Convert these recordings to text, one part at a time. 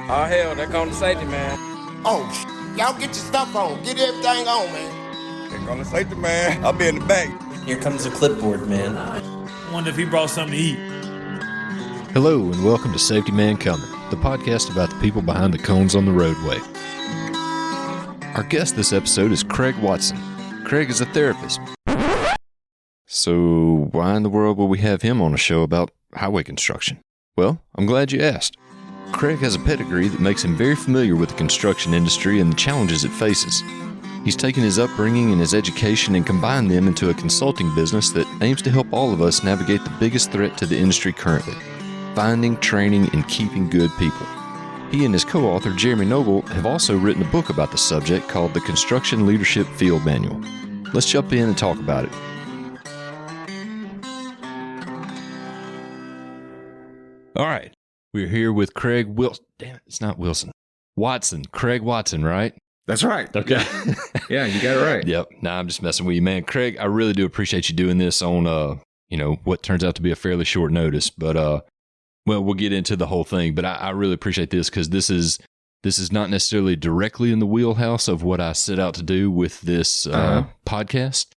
Oh, hell, they're calling the safety, man. Oh, y'all get your stuff on. Get everything on, man. They're calling the safety, man. I'll be in the back. Here comes the clipboard, man. Wonder if he brought something to eat. Hello and welcome to Safety Man Coming, the podcast about the people behind the cones on the roadway. Our guest this episode is Craig Watson. Craig is a therapist. So why in the world will we have him on a show about highway construction? Well, I'm glad you asked. Craig has a pedigree that makes him very familiar with the construction industry and the challenges it faces. He's taken his upbringing and his education and combined them into a consulting business that aims to help all of us navigate the biggest threat to the industry currently: finding, training, and keeping good people. He and his co-author, Jeremy Noble, have also written a book about the subject called The Construction Leadership Field Manual. Let's jump in and talk about it. All right. We're here with Craig Wilson. Damn it, it's not Wilson. Watson. Craig Watson, right? That's right. Okay. Yeah, you got it right. Yep. Nah, I'm just messing with you, man. Craig, I really do appreciate you doing this on, what turns out to be a fairly short notice. But, well, we'll get into the whole thing. But I really appreciate this because this is not necessarily directly in the wheelhouse of what I set out to do with this podcast.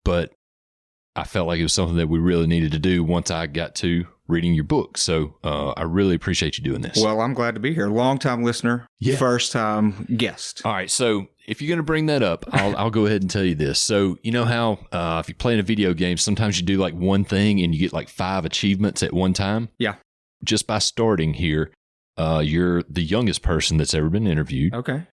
But I felt like it was something that we really needed to do once I got to reading your book. So I really appreciate you doing this. Well, I'm glad to be here. Long-time listener, first-time guest. All right. So if you're going to bring that up, I'll go ahead and tell you this. So you know how if you're playing a video game, sometimes you do like one thing and you get like 5 achievements at one time? Yeah. Just by starting here, you're the youngest person that's ever been interviewed. Okay.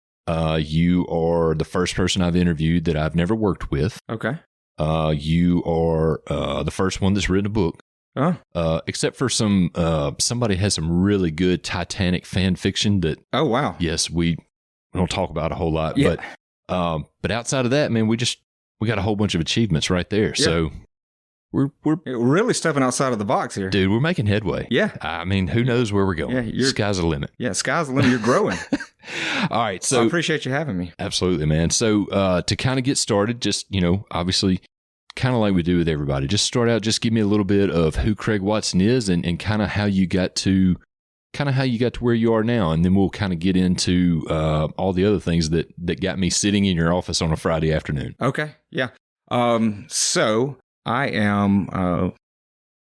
You are the first person I've interviewed that I've never worked with. Okay. You are the first one that's written a book. Oh. Except for somebody has some really good Titanic fan fiction that. Oh, wow. Yes, we don't talk about a whole lot, Yeah. but outside of that, man, we got a whole bunch of achievements right there. Yeah. So we're really stepping outside of the box here. dude, we're making headway. Yeah. I mean, who knows where we're going? Yeah, Sky's the limit. Yeah, sky's the limit. You're growing. All right, So I so appreciate you having me. absolutely, man. So to kind of get started, just obviously. Kind of like we do with everybody. Just start out, just give me a little bit of who Craig Watson is and kind of how you got to where you are now. And then we'll kind of get into all the other things that got me sitting in your office on a Friday afternoon. Okay. Yeah. So I am a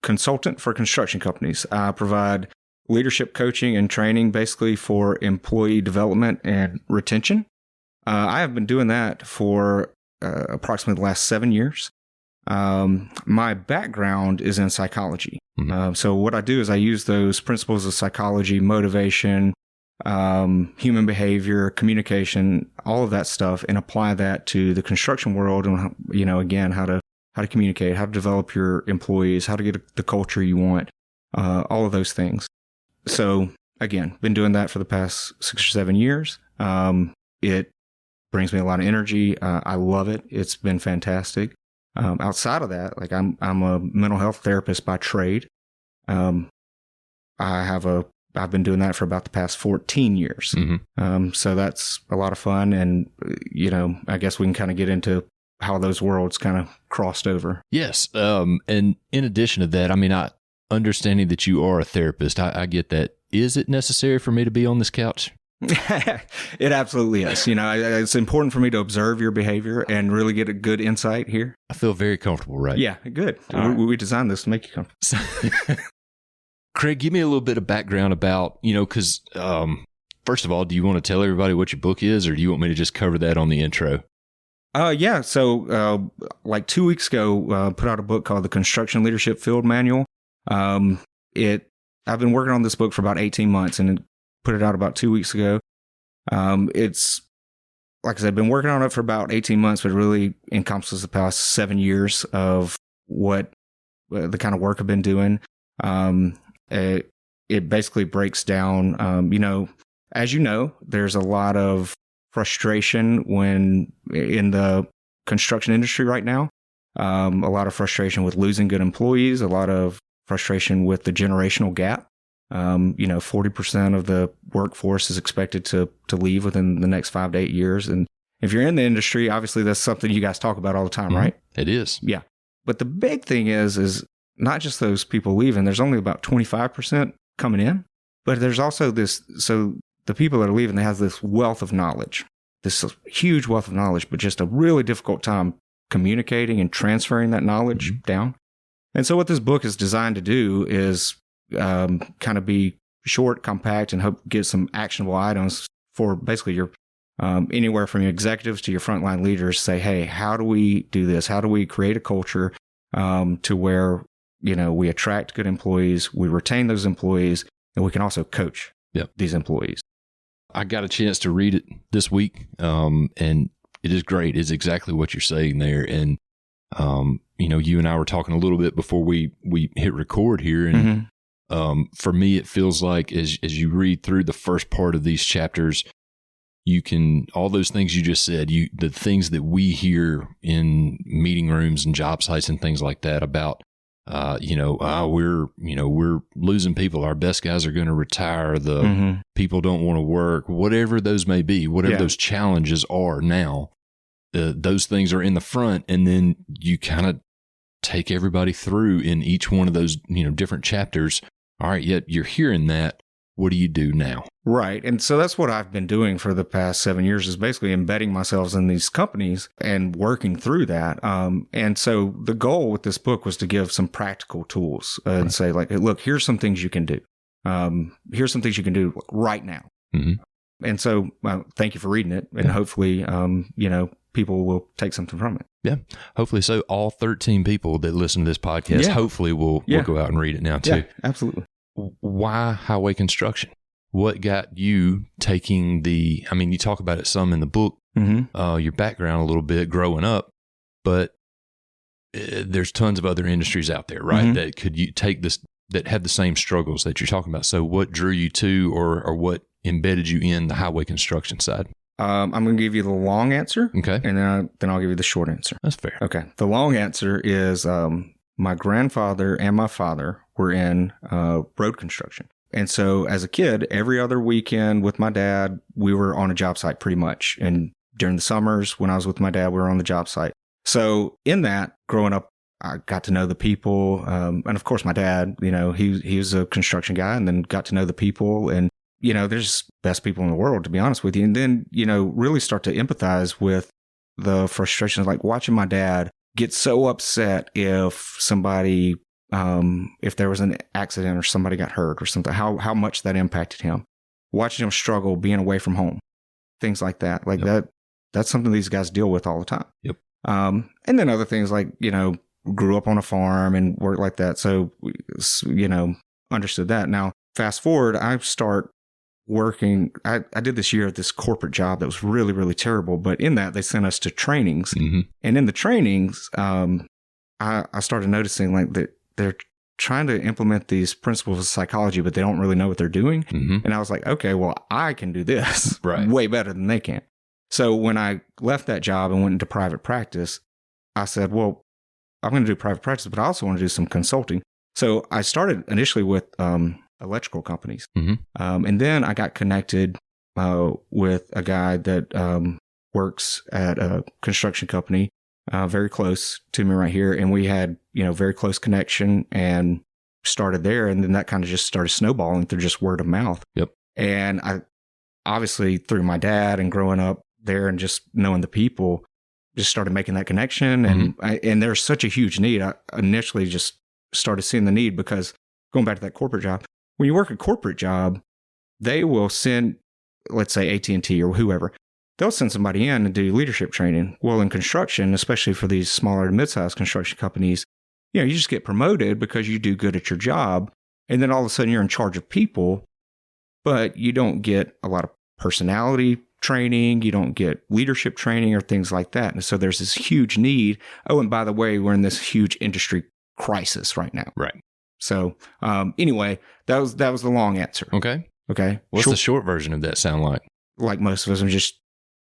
consultant for construction companies. I provide leadership coaching and training basically for employee development and retention. I have been doing that for approximately the last 7 years. My background is in psychology. Mm-hmm. So what I do is I use those principles of psychology, motivation, human behavior, communication, all of that stuff, and apply that to the construction world. And, again, how to communicate, how to develop your employees, how to get the culture you want, all of those things. So again, been doing that for the past 6 or 7 years. It brings me a lot of energy. I love it. It's been fantastic. Outside of that, like I'm a mental health therapist by trade. I've been doing that for about the past 14 years. Mm-hmm. So that's a lot of fun. And, I guess we can kind of get into how those worlds kind of crossed over. Yes. And in addition to that, I mean, understanding that you are a therapist, I get that. Is it necessary for me to be on this couch? It absolutely is. It's important for me to observe your behavior and really get a good insight here. I feel very comfortable, right? Yeah, good. All right. We designed this to make you comfortable. Craig, give me a little bit of background about, because first of all, do you want to tell everybody what your book is, or do you want me to just cover that on the intro? Yeah. So, like 2 weeks ago, put out a book called The Construction Leadership Field Manual. I've been working on this book for about 18 months and put it out about 2 weeks ago. It's, like I said, I've been working on it for about 18 months, but it really encompasses the past 7 years of what the kind of work I've been doing. It basically breaks down, as you know, there's a lot of frustration in the construction industry right now. A lot of frustration with losing good employees, a lot of frustration with the generational gap. 40% of the workforce is expected to leave within the next 5 to 8 years. And if you're in the industry, obviously that's something you guys talk about all the time, right? It is. Yeah. But the big thing is not just those people leaving. There's only about 25% coming in, but there's also this. So the people that are leaving, they have this wealth of knowledge, this huge wealth of knowledge, but just a really difficult time communicating and transferring that knowledge down. And so what this book is designed to do is kind of be short, compact, and hope get some actionable items for basically your anywhere from your executives to your frontline leaders. Say, hey, how do we do this? How do we create a culture to where, we attract good employees, we retain those employees, and we can also coach these employees. I got a chance to read it this week, and it is great. It's exactly what you're saying there. And, you and I were talking a little bit before we hit record here. And for me, it feels like as you read through the first part of these chapters, you can, all those things you just said, the things that we hear in meeting rooms and job sites and things like that about, we're losing people. Our best guys are going to retire. The people don't want to work, whatever those may be, whatever those challenges are now, those things are in the front. And then you kind of take everybody through in each one of those, different chapters. All right. Yet you're hearing that. What do you do now? Right. And so that's what I've been doing for the past 7 years, is basically embedding myself in these companies and working through that. And so the goal with this book was to give some practical tools and say, like, hey, look, here's some things you can do. Here's some things you can do right now. And so thank you for reading it. And hopefully, people will take something from it. Yeah. Hopefully so. All 13 people that listen to this podcast, hopefully will go out and read it now too. Yeah, absolutely. Why highway construction? What got you taking you talk about it some in the book, your background a little bit growing up, but there's tons of other industries out there, right? That could you take this, that have the same struggles that you're talking about. So what drew you to, or what embedded you in the highway construction side? I'm going to give you the long answer. Okay. And then I'll give you the short answer. That's fair. Okay. The long answer is, my grandfather and my father were in road construction. And so as a kid, every other weekend with my dad, we were on a job site pretty much. And during the summers when I was with my dad, we were on the job site. So in that, growing up, I got to know the people. And of course, my dad, he was a construction guy, and then got to know the people. And, there's best people in the world, to be honest with you. And then, really start to empathize with the frustrations, like watching my dad get so upset if somebody, if there was an accident or somebody got hurt or something, how much that impacted him. Watching him struggle being away from home, things like that. Like that's something these guys deal with all the time. Yep. And then other things like, grew up on a farm and worked like that. So, understood that. Now, fast forward, I start working. I did this year at this corporate job that was really, really terrible. But in that, they sent us to trainings. And in the trainings, I started noticing like that they're trying to implement these principles of psychology, but they don't really know what they're doing. And I was like, okay, well, I can do this way better than they can. So when I left that job and went into private practice, I said, well, I'm going to do private practice, but I also want to do some consulting. So I started initially with electrical companies. And then I got connected with a guy that works at a construction company very close to me right here. And we had, very close connection and started there. And then that kind of just started snowballing through just word of mouth. Yep. And I obviously, through my dad and growing up there and just knowing the people, just started making that connection. And there's such a huge need. I initially just started seeing the need because going back to that corporate job, when you work a corporate job, they will send, let's say AT&T or whoever, they'll send somebody in and do leadership training. Well, in construction, especially for these smaller to mid-sized construction companies, you just get promoted because you do good at your job. And then all of a sudden you're in charge of people, but you don't get a lot of personality training. You don't get leadership training or things like that. And so there's this huge need. Oh, and by the way, we're in this huge industry crisis right now. Right. So anyway, that was the long answer. Okay. What's the short version of that sound like? Like most of us, I'm just,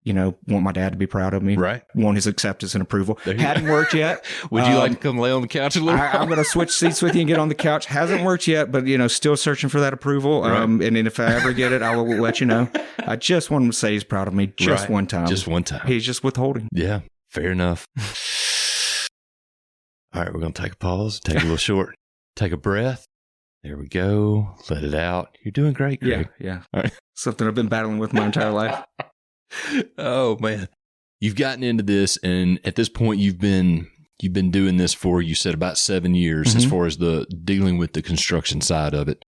want my dad to be proud of me. Right. Want his acceptance and approval. Hadn't worked yet. Would you like to come lay on the couch a little? I'm going to switch seats with you and get on the couch. Hasn't worked yet, but, still searching for that approval. Right. And then if I ever get it, I will let you know. I just want him to say he's proud of me just one time. Just one time. He's just withholding. Yeah. Fair enough. All right. We're going to take a pause, take a little short, take a breath. There we go. Let it out. You're doing great, Craig. Yeah. All right. Something I've been battling with my entire life. Oh man, you've gotten into this, and at this point, you've been doing this for, you said, about 7 years as far as the dealing with the construction side of it.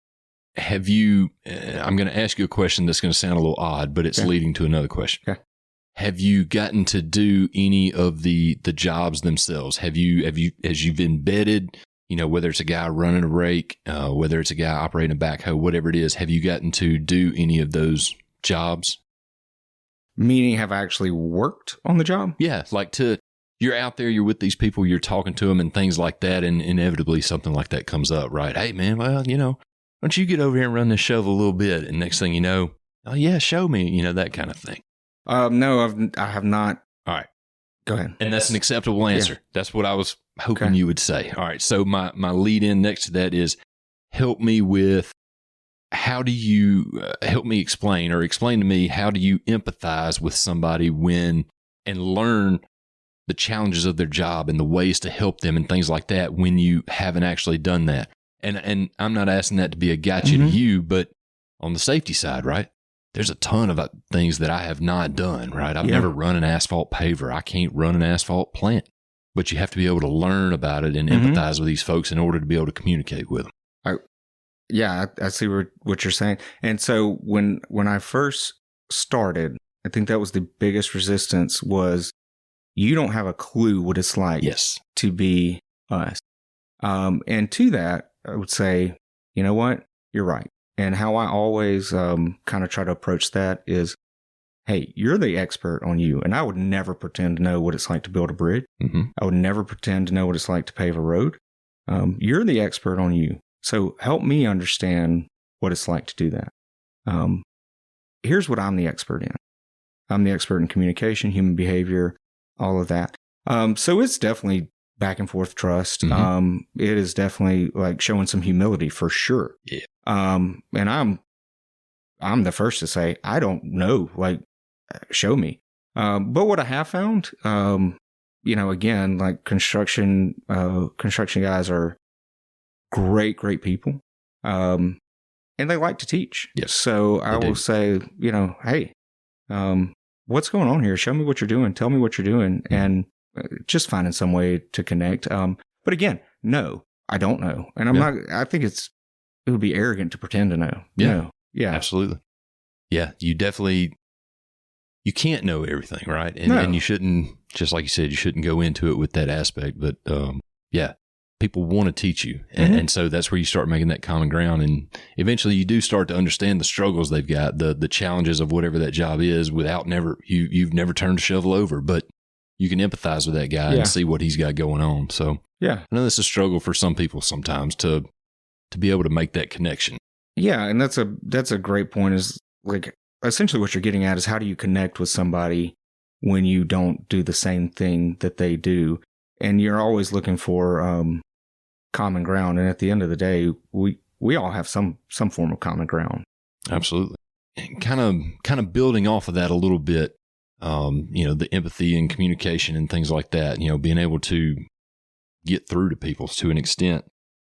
Have you? I'm going to ask you a question that's going to sound a little odd, but it's leading to another question. Okay. Have you gotten to do any of the jobs themselves? As you've embedded, whether it's a guy running a rake, whether it's a guy operating a backhoe, whatever it is, have you gotten to do any of those jobs? Meaning, have I actually worked on the job? Yeah, you're out there, you're with these people, you're talking to them and things like that, and inevitably something like that comes up, right? Hey, man, well, why don't you get over here and run this shovel a little bit? And next thing you know, oh, yeah, show me, that kind of thing. No, I have not. All right. Go ahead. And that's an acceptable answer. Yeah. That's what I was hoping you would say. All right, so my lead in next to that is, help me with, how do you help me explain to me, how do you empathize with somebody and learn the challenges of their job and the ways to help them and things like that when you haven't actually done that? And I'm not asking that to be a gotcha to you, but on the safety side, right? There's a ton of things that I have not done, right? I've never run an asphalt paver. I can't run an asphalt plant, but you have to be able to learn about it and empathize with these folks in order to be able to communicate with them. Yeah, I see what you're saying. And so when I first started, I think that was the biggest resistance was you don't have a clue what it's like to be us. And to that, I would say, you know what? You're right. And how I always kind of try to approach that is, hey, you're the expert on you. And I would never pretend to know what it's like to build a bridge. I would never pretend to know what it's like to pave a road. You're the expert on you. So help me understand what it's like to do that. Here's what I'm the expert in. I'm the expert in communication, human behavior, all of that. So it's definitely back and forth trust. It is definitely like showing some humility for sure. Yeah. And I'm the first to say, I don't know, like, show me. But what I have found, again, like construction guys are great people. And they like to teach. Yes, so I will say, hey, what's going on here? Show me what you're doing. Tell me what you're doing. And just finding some way to connect. But again, no, I don't know. And I'm not, I think it would be arrogant to pretend to know. Yeah. No. Yeah. Absolutely. Yeah. You can't know everything, right? And, No. and you shouldn't, just like you said, you shouldn't go into it with that aspect. But people want to teach you. And so that's where you start making that common ground. And eventually you do start to understand the struggles they've got, the challenges of whatever that job is without you've never turned a shovel over, but you can empathize with that guy and see what he's got going on. So Yeah. I know this is a struggle for some people sometimes to be able to make that connection. Yeah. And that's a great point, is like essentially what you're getting at is how do you connect with somebody when you don't do the same thing that they do? And you're always looking for common ground. And at the end of the day, we all have some form of common ground. Absolutely. And kind of building off of that a little bit, the empathy and communication and things like that, being able to get through to people to an extent.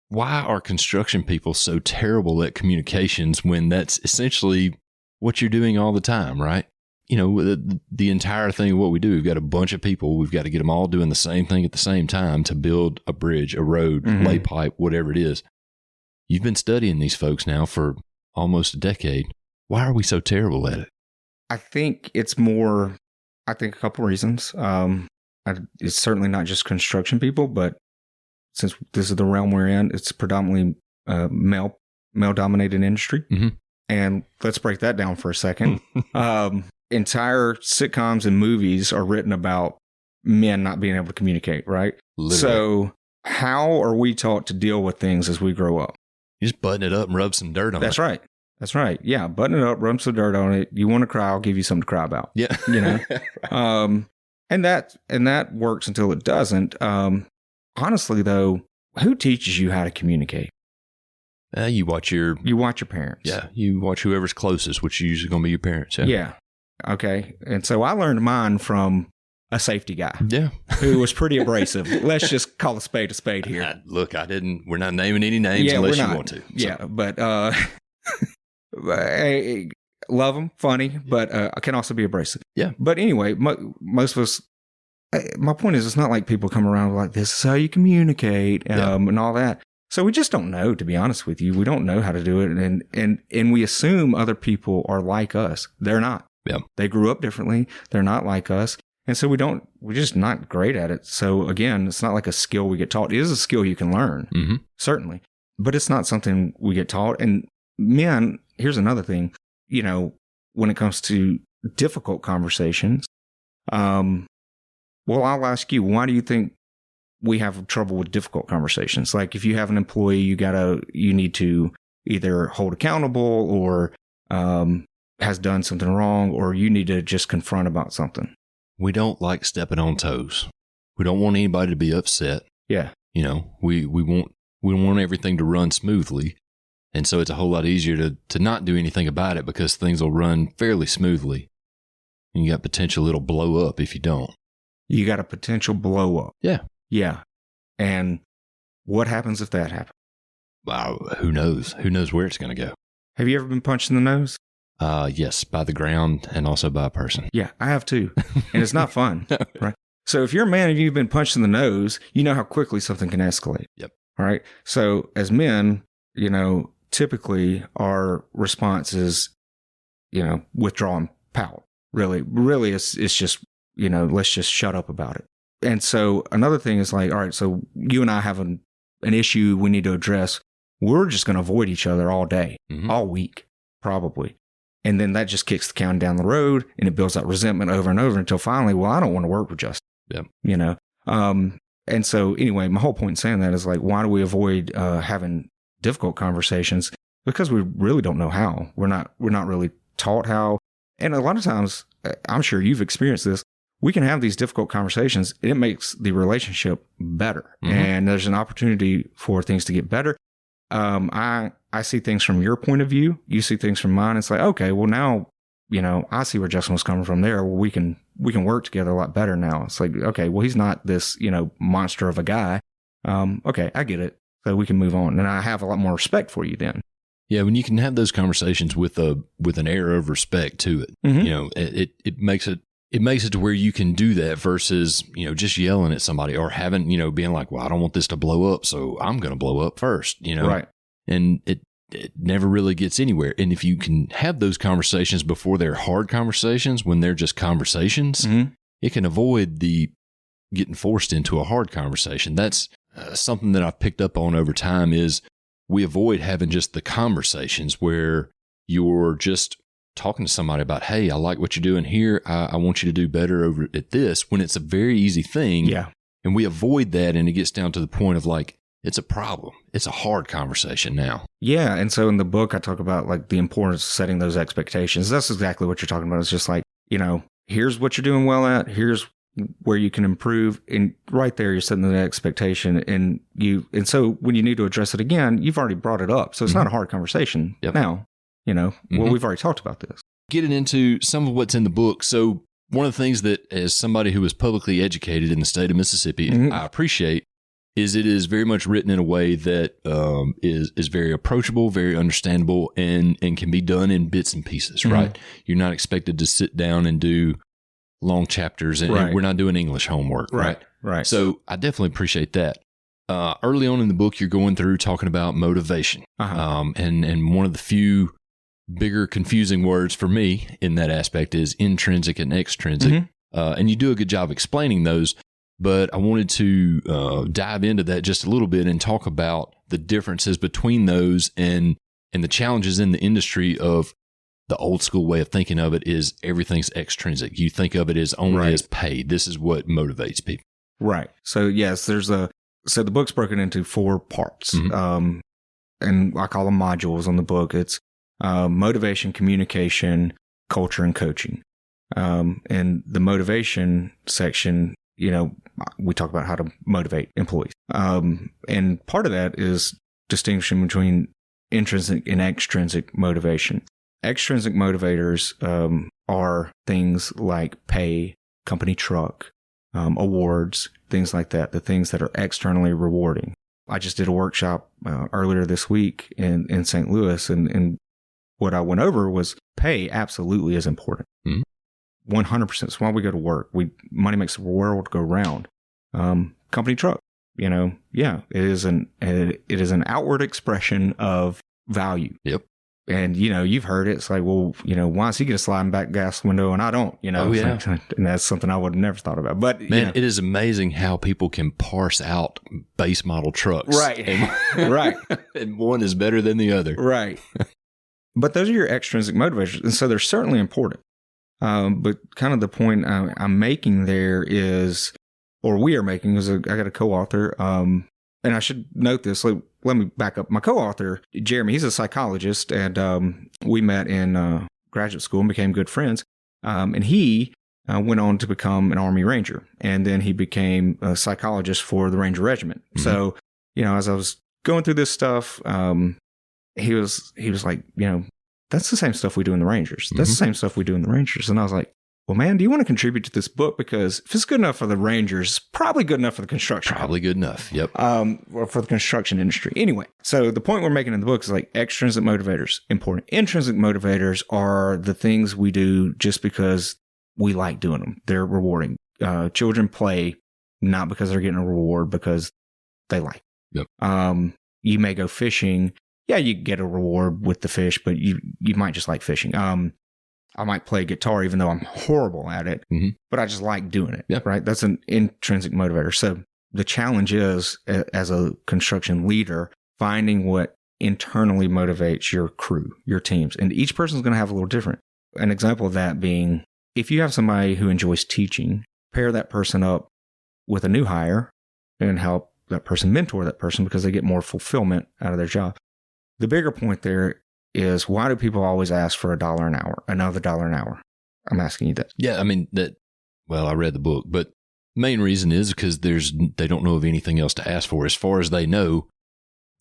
Why are construction people so terrible at communications when that's essentially what you're doing all the time, right? The entire thing of what we do, we've got a bunch of people. We've got to get them all doing the same thing at the same time to build a bridge, a road, lay pipe, whatever it is. You've been studying these folks now for almost a decade. Why are we so terrible at it? I think it's a couple reasons. It's certainly not just construction people, but since this is the realm we're in, it's predominantly male-dominated industry. And let's break that down for a second. Entire sitcoms and movies are written about men not being able to communicate, right? Literally. So how are we taught to deal with things as we grow up? You just button it up and rub some dirt on it. That's right. That's right. Yeah. Button it up, rub some dirt on it. You want to cry, I'll give you something to cry about. Yeah. And that works until it doesn't. Honestly though, who teaches you how to communicate? You watch your parents. Yeah. You watch whoever's closest, which is usually going to be your parents. Yeah. Yeah. Okay. And so I learned mine from a safety guy Yeah. who was pretty abrasive. Let's just call a spade here. Look, we're not naming any names unless you want to. So. Yeah, but I love him, funny, but I can also be abrasive. Yeah. But anyway, most of us, my point is, it's not like people come around like, this is how you communicate and all that. So we just don't know, to be honest with you. We don't know how to do it. And we assume other people are like us. They're not. Yeah. They grew up differently. They're not like us. And so we're just not great at it. So again, it's not like a skill we get taught. It is a skill you can learn, certainly, but it's not something we get taught. And men, here's another thing, when it comes to difficult conversations, well, I'll ask you, why do you think we have trouble with difficult conversations? Like if you have an employee, you need to either hold accountable or has done something wrong, or you need to just confront about something. We don't like stepping on toes. We don't want anybody to be upset. Yeah. We want everything to run smoothly. And so it's a whole lot easier to not do anything about it because things will run fairly smoothly. And you got potential it'll blow up if you don't. You got a potential blow up. Yeah. Yeah. And what happens if that happens? Wow, who knows? Who knows where it's going to go? Have you ever been punched in the nose? Yes, by the ground and also by a person. Yeah, I have too. And it's not fun, right? So if you're a man and you've been punched in the nose, you know how quickly something can escalate. Yep. All right. So as men, typically our response is, withdraw and pout. Really, it's just, let's just shut up about it. And so another thing is like, all right, so you and I have an issue we need to address. We're just going to avoid each other all day, all week, probably. And then that just kicks the can down the road and it builds that resentment over and over until finally, well, I don't want to work with Justin. Yeah. And so anyway, my whole point in saying that is like, why do we avoid having difficult conversations? Because we really don't know how. We're not really taught how. And a lot of times, I'm sure you've experienced this, we can have these difficult conversations. It makes the relationship better. And there's an opportunity for things to get better. I see things from your point of view. You see things from mine. It's like, okay, well now, I see where Justin was coming from there. Well, we can work together a lot better now. It's like, okay, well, he's not this, monster of a guy. Okay, I get it. So we can move on. And I have a lot more respect for you then. Yeah, when you can have those conversations with an air of respect to it, it makes it to where you can do that versus, just yelling at somebody or having, being like, well, I don't want this to blow up, so I'm going to blow up first, Right. And it never really gets anywhere. And if you can have those conversations before they're hard conversations, when they're just conversations, it can avoid the getting forced into a hard conversation. That's something that I've picked up on over time is we avoid having just the conversations where you're just talking to somebody about, hey, I like what you're doing here. I want you to do better over at this, when it's a very easy thing. Yeah. And we avoid that, and it gets down to the point of like, it's a problem. It's a hard conversation now. Yeah. And so in the book, I talk about like the importance of setting those expectations. That's exactly what you're talking about. It's just like, here's what you're doing well at. Here's where you can improve. And right there, you're setting the expectation. And so when you need to address it again, you've already brought it up. So it's not a hard conversation now. Well, we've already talked about this. Getting into some of what's in the book. So one of the things that, as somebody who was publicly educated in the state of Mississippi, I appreciate is it is very much written in a way that is very approachable, very understandable, and can be done in bits and pieces, right? You're not expected to sit down and do long chapters, and we're not doing English homework, right? Right. So I definitely appreciate that. Early on in the book, you're going through talking about motivation. And one of the few bigger confusing words for me in that aspect is intrinsic and extrinsic. And you do a good job explaining those, but I wanted to dive into that just a little bit and talk about the differences between those and the challenges in the industry of the old school way of thinking of it is everything's extrinsic. You think of it as only as pay. This is what motivates people. Right. So yes, so the book's broken into 4 parts. And I call them modules on the book. It's motivation, communication, culture, and coaching. And the motivation section, we talk about how to motivate employees. And part of that is distinguishing between intrinsic and extrinsic motivation. Extrinsic motivators are things like pay, company truck, awards, things like that, the things that are externally rewarding. I just did a workshop earlier this week in St. Louis, and what I went over was pay absolutely is important. 100%. It's why we go to work. Money makes the world go round. Company truck, it is an outward expression of value. Yep. And, you've heard it. It's like, well, why does he get a sliding back gas window and I don't, Oh, yeah. And that's something I would have never thought about. But, Man, it is amazing how people can parse out base model trucks. Right. And, right. And one is better than the other. Right. But those are your extrinsic motivators. And so they're certainly important. But kind of the point I'm making there is, or we are making, is I got a co-author, and I should note this. Let me back up. My co-author, Jeremy, he's a psychologist, and we met in graduate school and became good friends. And he went on to become an Army Ranger, and then he became a psychologist for the Ranger Regiment. Mm-hmm. So, as I was going through this stuff, he was like, that's the same stuff we do in the Rangers. That's the same stuff we do in the Rangers. And I was like, well, man, do you want to contribute to this book? Because if it's good enough for the Rangers, it's probably good enough for the construction. Probably good enough. Yep. Or for the construction industry. Anyway, so the point we're making in the book is like extrinsic motivators, important. Intrinsic motivators are the things we do just because we like doing them. They're rewarding. Children play not because they're getting a reward, because they like. Yep. You may go fishing. Yeah, you get a reward with the fish, but you might just like fishing. I might play guitar even though I'm horrible at it, but I just like doing it. Yep. Right? That's an intrinsic motivator. So the challenge is, as a construction leader, finding what internally motivates your crew, your teams. And each person's going to have a little different. An example of that being, if you have somebody who enjoys teaching, pair that person up with a new hire and help that person mentor that person because they get more fulfillment out of their job. The bigger point there is, why do people always ask for $1 an hour, another $1 an hour? I'm asking you that. Yeah, I mean, I read the book, but main reason is because they don't know of anything else to ask for. As far as they know,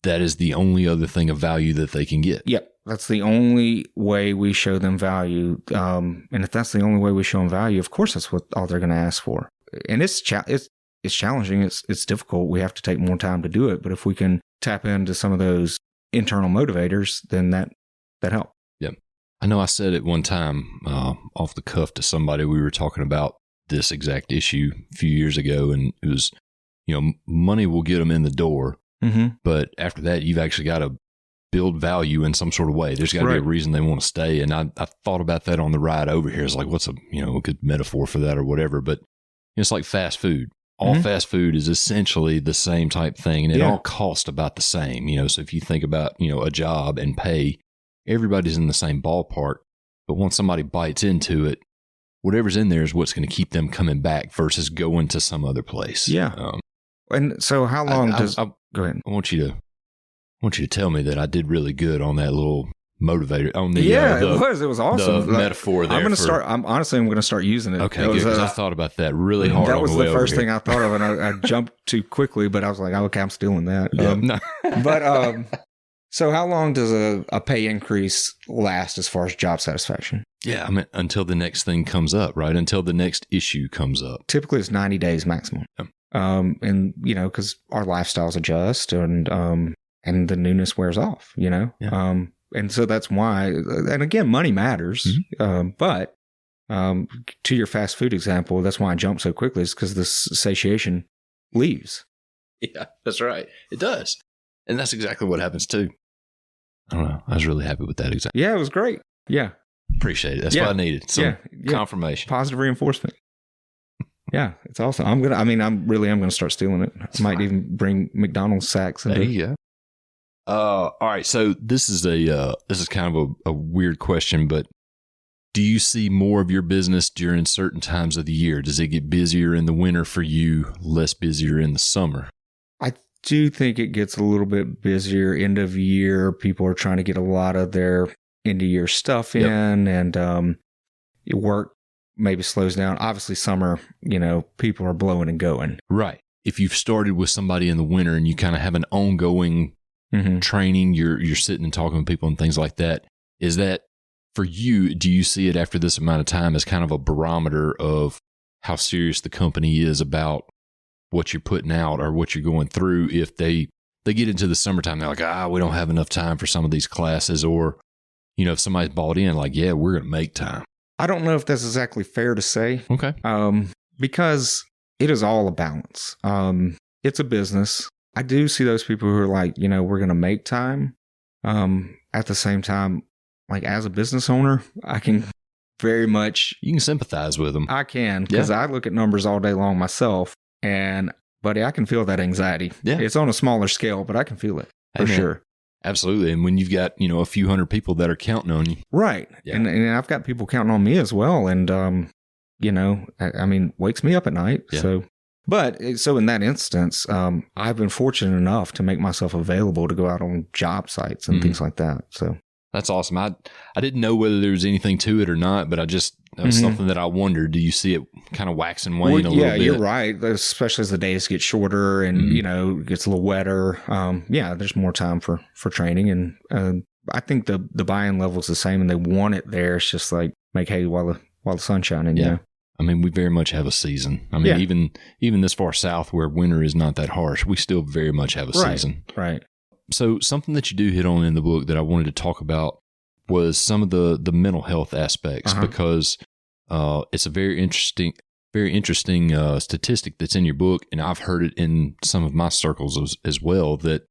that is the only other thing of value that they can get. Yep. That's the only way we show them value. And if that's the only way we show them value, of course, that's all they're going to ask for. And it's challenging. It's difficult. We have to take more time to do it. But if we can tap into some of those internal motivators, then that helps. Yeah. I know I said it one time off the cuff to somebody. We were talking about this exact issue a few years ago, and it was, money will get them in the door. But after that, you've actually got to build value in some sort of way. There's got to be a reason they want to stay. And I thought about that on the ride over here. It's like, what's a good metaphor for that or whatever. But it's like fast food. All fast food is essentially the same type thing, and it all costs about the same. So if you think about, a job and pay, everybody's in the same ballpark. But once somebody bites into it, whatever's in there is what's going to keep them coming back versus going to some other place. Yeah. And so how long go ahead. I want you to tell me that I did really good on that little motivator on the it was awesome. The metaphor there. I'm going to start using it. Okay, good, because I thought about that really hard. That was the first thing I thought of, and I jumped too quickly, but I was like, okay, I'm stealing that. But so how long does a pay increase last as far as job satisfaction? Yeah, I mean, until the next thing comes up, right? Until the next issue comes up. Typically, it's 90 days maximum. Yep. And because our lifestyles adjust, and the newness wears off. Yeah. And so that's why, and again, money matters. But to your fast food example, that's why I jumped so quickly, is because the satiation leaves. Yeah, that's right. It does. And that's exactly what happens too. I don't know. I was really happy with that example. Yeah, it was great. Yeah. Appreciate it. That's what I needed. Some confirmation. Positive reinforcement. Yeah, it's awesome. I'm going to start stealing it. I might even bring McDonald's sacks. There you go. All right. So this is kind of a weird question, but do you see more of your business during certain times of the year? Does it get busier in the winter for you, less busier in the summer? I do think it gets a little bit busier end of year. People are trying to get a lot of their end of year stuff in, and work maybe slows down. Obviously, summer, people are blowing and going. Right. If you've started with somebody in the winter and you kind of have an ongoing training, you're sitting and talking with people and things like that. Is that for you? Do you see it after this amount of time as kind of a barometer of how serious the company is about what you're putting out or what you're going through. If they get into the summertime, they're like, we don't have enough time for some of these classes. Or, if somebody's bought in, like, yeah, we're going to make time. I don't know if that's exactly fair to say. Okay. Because it is all a balance. It's a business. I do see those people who are like, we're going to make time. At the same time, like as a business owner, I can very much. You can sympathize with them. I can, because I look at numbers all day long myself. And, buddy, I can feel that anxiety. Yeah. It's on a smaller scale, but I can feel it for sure. Absolutely. And when you've got, a few hundred people that are counting on you. Right. Yeah. And I've got people counting on me as well. And, wakes me up at night. Yeah. So in that instance, I've been fortunate enough to make myself available to go out on job sites and things like that. So that's awesome. I didn't know whether there was anything to it or not, but that was something that I wondered. Do you see it kind of wax and wane a little bit? Yeah, you're right. Especially as the days get shorter and, it gets a little wetter. There's more time for training. And I think the buy-in level is the same and they want it there. It's just like make hay while the sun's shining. Yeah. I mean, we very much have a season. I mean, even this far south where winter is not that harsh, we still very much have a season. Right. So something that you do hit on in the book that I wanted to talk about was some of the mental health aspects, because it's a very interesting statistic that's in your book, and I've heard it in some of my circles as well, that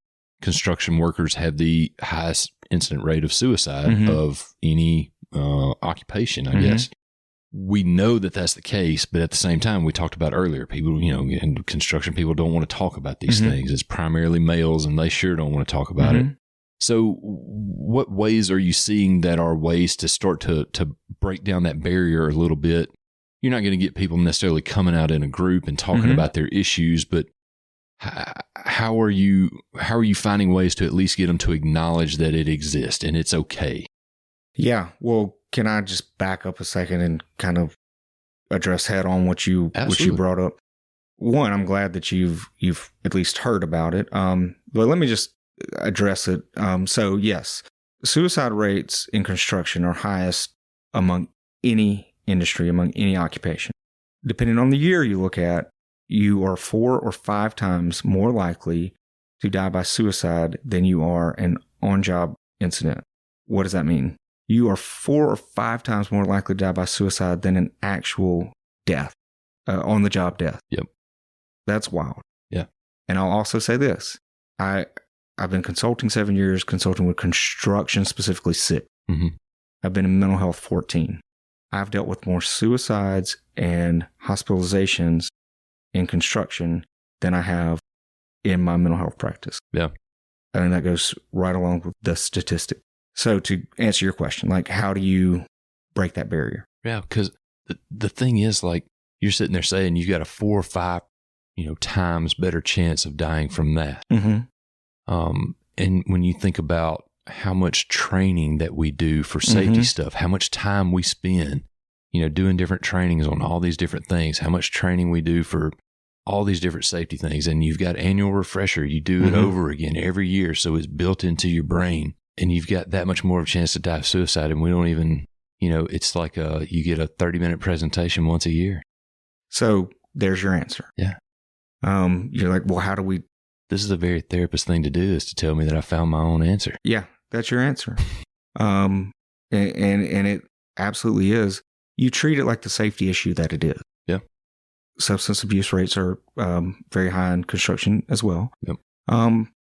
construction workers have the highest incident rate of suicide of any occupation, I guess. We know that that's the case, but at the same time, we talked about earlier, people, and construction people don't want to talk about these things. It's primarily males, and they sure don't want to talk about it. So what ways are you seeing that are ways to start to break down that barrier a little bit? You're not going to get people necessarily coming out in a group and talking about their issues, but how are you finding ways to at least get them to acknowledge that it exists and it's okay? Yeah. Well, can I just back up a second and kind of address head on what you brought up? One, I'm glad that you've at least heard about it. But let me just address it. So yes, suicide rates in construction are highest among any industry, among any occupation. Depending on the year you look at, you are 4 or 5 times more likely to die by suicide than you are an on-job incident. What does that mean? You are 4 or 5 times more likely to die by suicide than an actual death, on-the-job death. Yep. That's wild. Yeah. And I'll also say this. I've been consulting 7 years, consulting with construction, specifically 6. I've been in mental health 14. I've dealt with more suicides and hospitalizations in construction than I have in my mental health practice. Yeah. And that goes right along with the statistic. So to answer your question, like, how do you break that barrier? Yeah, because the thing is, like, you're sitting there saying you've got a 4 or 5, times better chance of dying from that. And when you think about how much training that we do for safety stuff, how much time we spend, doing different trainings on all these different things, how much training we do for all these different safety things, and you've got annual refresher, you do it over again every year, so it's built into your brain. And you've got that much more of a chance to die of suicide. And we don't even, it's like you get a 30-minute presentation once a year. So there's your answer. Yeah. You're like, well, how do we? This is a very therapist thing to do, is to tell me that I found my own answer. Yeah, that's your answer. And it absolutely is. You treat it like the safety issue that it is. Yeah. Substance abuse rates are very high in construction as well. Yep.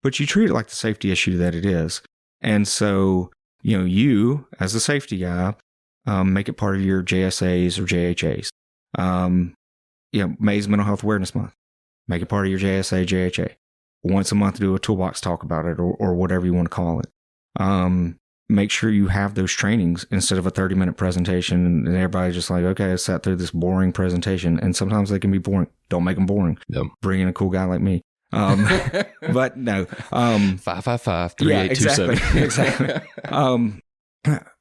But you treat it like the safety issue that it is. And so, you as a safety guy, make it part of your JSAs or JHAs. May's Mental Health Awareness Month. Make it part of your JSA, JHA. Once a month, do a toolbox talk about it, or whatever you want to call it. Make sure you have those trainings instead of a 30-minute presentation and everybody's just like, okay, I sat through this boring presentation. And sometimes they can be boring. Don't make them boring. Yep. Bring in a cool guy like me. But no. 555-3827. Yeah, exactly.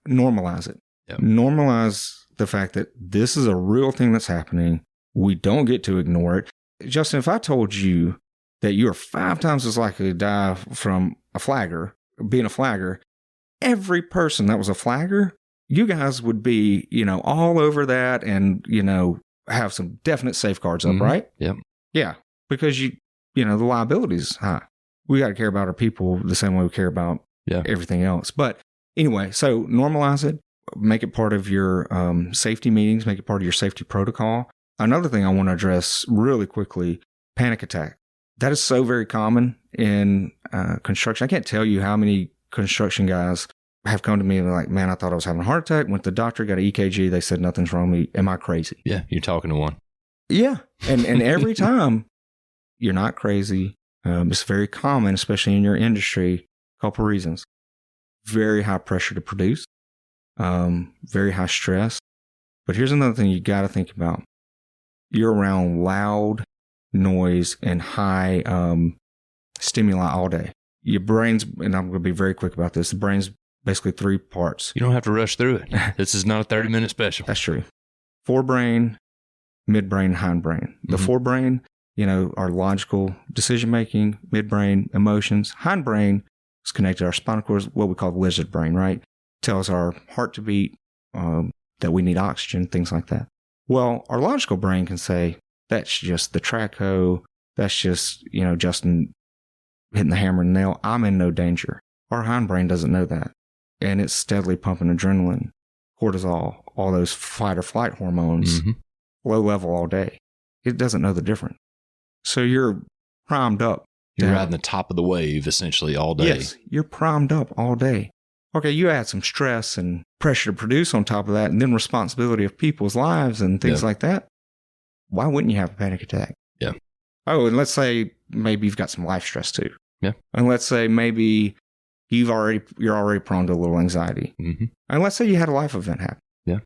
Normalize it. Yep. Normalize the fact that this is a real thing that's happening. We don't get to ignore it. Justin, if I told you that you're 5 times as likely to die from being a flagger, every person that was a flagger, you guys would be, all over that and, have some definite safeguards up, Mhm. right? Yep. Yeah, because you know, the liability is high. We got to care about our people the same way we care about Yeah. everything else. But anyway, so normalize it, make it part of your safety meetings, make it part of your safety protocol. Another thing I want to address really quickly, panic attack. That is so very common in construction. I can't tell you how many construction guys have come to me and they're like, man, I thought I was having a heart attack. Went to the doctor, got an EKG. They said nothing's wrong with me. Am I crazy? Yeah. You're talking to one. Yeah. And every time you're not crazy. It's very common, especially in your industry. A couple of reasons. Very high pressure to produce. Very high stress. But here's another thing you got to think about. You're around loud noise and high stimuli all day. Your brain's, and I'm going to be very quick about this, the brain's basically 3 parts. You don't have to rush through it. This is not a 30-minute special. That's true. Forebrain, midbrain, hindbrain. The Mhm. forebrain, you know, our logical decision making, midbrain, emotions. Hindbrain is connected to our spinal cord, what we call the lizard brain, right? Tells our heart to beat, that we need oxygen, things like that. Well, our logical brain can say, that's just the track hoe. That's just, you know, Justin hitting the hammer and nail. I'm in no danger. Our hindbrain doesn't know that. And it's steadily pumping adrenaline, cortisol, all those fight or flight hormones, Mhm. low level all day. It doesn't know the difference. So you're primed up. You're to- riding the top of the wave essentially all day. Yes, you're primed up all day. Okay, you add some stress and pressure to produce on top of that, and then responsibility of people's lives and things Yeah. like that. Why wouldn't you have a panic attack? Yeah. Oh, and let's say maybe you've got some life stress too. Yeah. And let's say maybe you're already prone to a little anxiety. Mm-hmm. And let's say you had a life event happen. Yeah.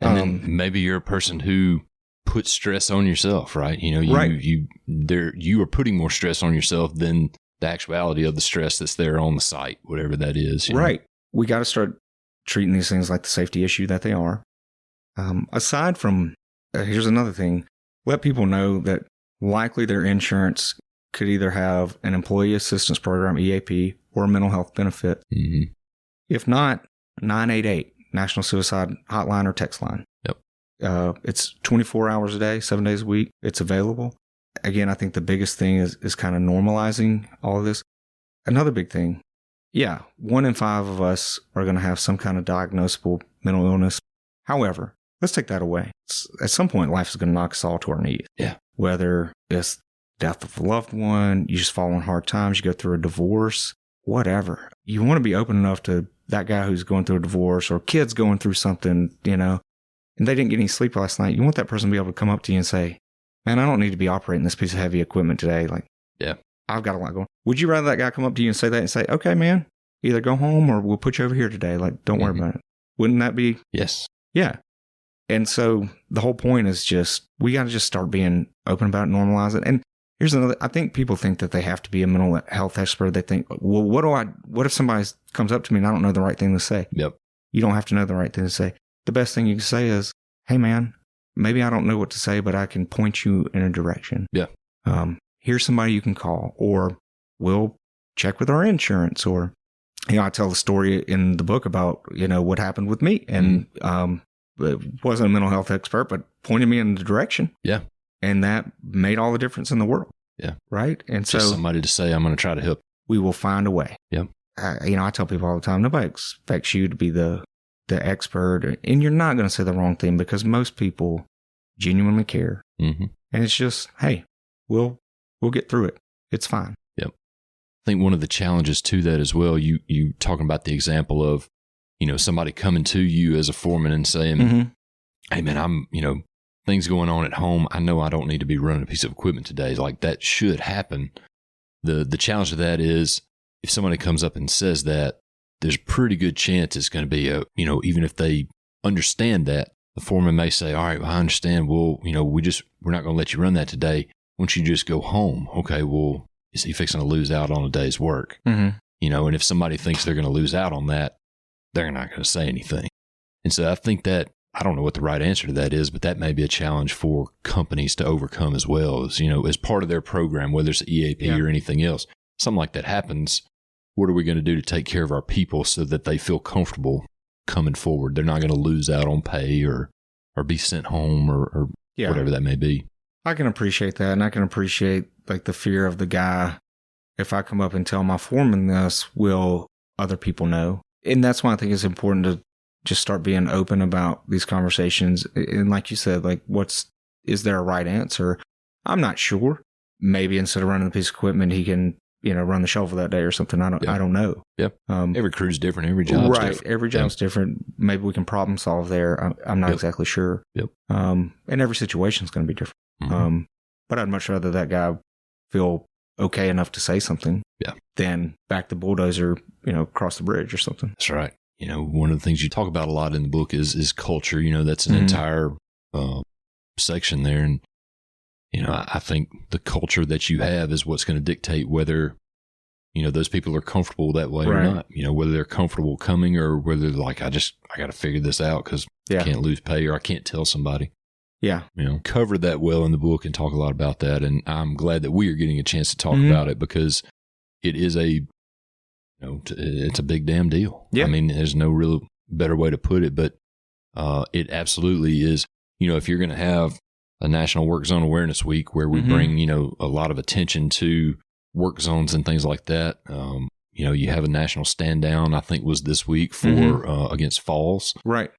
And then maybe you're a person who puts stress on yourself, right? You know, Right. you are putting more stress on yourself than the actuality of the stress that's there on the site, whatever that is. you know? Right. We got to start treating these things like the safety issue that they are. Aside from, here's another thing, let people know that likely their insurance could either have an employee assistance program, EAP, or a mental health benefit. Mhm. If not, 988, National Suicide Hotline or text line. Yep. It's 24 hours a day, 7 days a week. It's available. Again, I think the biggest thing is kind of normalizing all of this. Another big thing, yeah, 1 in 5 of us are going to have some kind of diagnosable mental illness. However, let's take that away. At some point, life is going to knock us all to our knees. Yeah. Whether it's death of a loved one, you just fall on hard times, you go through a divorce, whatever. You want to be open enough to that guy who's going through a divorce or kids going through something, you know, and they didn't get any sleep last night. You want that person to be able to come up to you and say, man, I don't need to be operating this piece of heavy equipment today. Like, Yeah. I've got a lot going. Would you rather that guy come up to you and say that and say, okay, man, either go home or we'll put you over here today. Like, don't worry Mhm. about it. Wouldn't that be? Yes. Yeah. And so the whole point is just, we got to just start being open about it, normalize it. And here's another, I think people think that they have to be a mental health expert. They think, well, what if somebody comes up to me and I don't know the right thing to say? Yep. You don't have to know the right thing to say. The best thing you can say is, hey man, maybe I don't know what to say, but I can point you in a direction. Yeah. Here's somebody you can call, or we'll check with our insurance, or, you know, I tell the story in the book about, you know, what happened with me, and it wasn't a mental health expert, but pointed me in the direction. Yeah. And that made all the difference in the world. Yeah. Right. And Just so somebody to say, I'm going to try to help. we will find a way. Yep. You know, I tell people all the time, nobody expects you to be the expert, and you're not going to say the wrong thing because most people genuinely care. Mm-hmm. And it's just, hey, we'll get through it. It's fine. I think one of the challenges to that as well, you talking about the example of, you know, somebody coming to you as a foreman and saying, Mm-hmm. hey man, I'm, you know, things going on at home. I know I don't need to be running a piece of equipment today. Like, that should happen. The challenge of that is, if somebody comes up and says that, there's a pretty good chance it's going to be you know, even if they understand that, the foreman may say, all right, well, I understand. Well, you know, we're not going to let you run that today. Why don't you just go home? Okay, well, is he fixing to lose out on a day's work? Mm-hmm. You know, and if somebody thinks they're going to lose out on that, they're not going to say anything. And so I think that, I don't know what the right answer to that is, but that may be a challenge for companies to overcome as well, as, you know, as part of their program, whether it's EAP or anything else. Something like that happens. What are we going to do to take care of our people so that they feel comfortable coming forward? They're not going to lose out on pay or be sent home or whatever that may be. I can appreciate that, and I can appreciate like the fear of the guy. If I come up and tell my foreman this, will other people know? And that's why I think it's important to just start being open about these conversations. And like you said, like is there a right answer? I'm not sure. Maybe instead of running the piece of equipment, he can, run the shovel that day or something. I don't know. Yep. Every crew's different. Every job's different. Every job's different. Maybe we can problem solve there. I'm not exactly sure. Yep. And every situation is going to be different. Mm-hmm. But I'd much rather that guy feel okay enough to say something than back the bulldozer, across the bridge or something. That's right. One of the things you talk about a lot in the book is culture. That's an entire section there. And, I think the culture that you have is what's going to dictate whether, those people are comfortable that way or not. Whether they're comfortable coming or whether they're like, I got to figure this out because I can't lose pay or I can't tell somebody. Yeah. Covered that well in the book and talk a lot about that. And I'm glad that we are getting a chance to talk about it because it is it's a big damn deal. Yeah. I mean, there's no real better way to put it, but it absolutely is. If you're going to have a National Work Zone Awareness Week where we bring, a lot of attention to work zones and things like that, you have a national stand down, I think was this week for against falls. Right.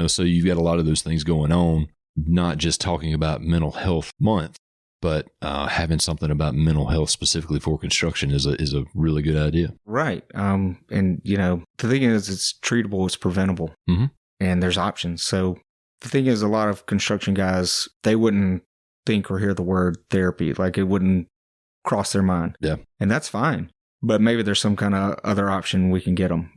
So you've got a lot of those things going on, not just talking about mental health month, but having something about mental health specifically for construction is a really good idea. Right. And, the thing is, it's treatable, it's preventable, and there's options. So the thing is, a lot of construction guys, they wouldn't think or hear the word therapy. Like it wouldn't cross their mind. Yeah. And that's fine. But maybe there's some kind of other option we can get them.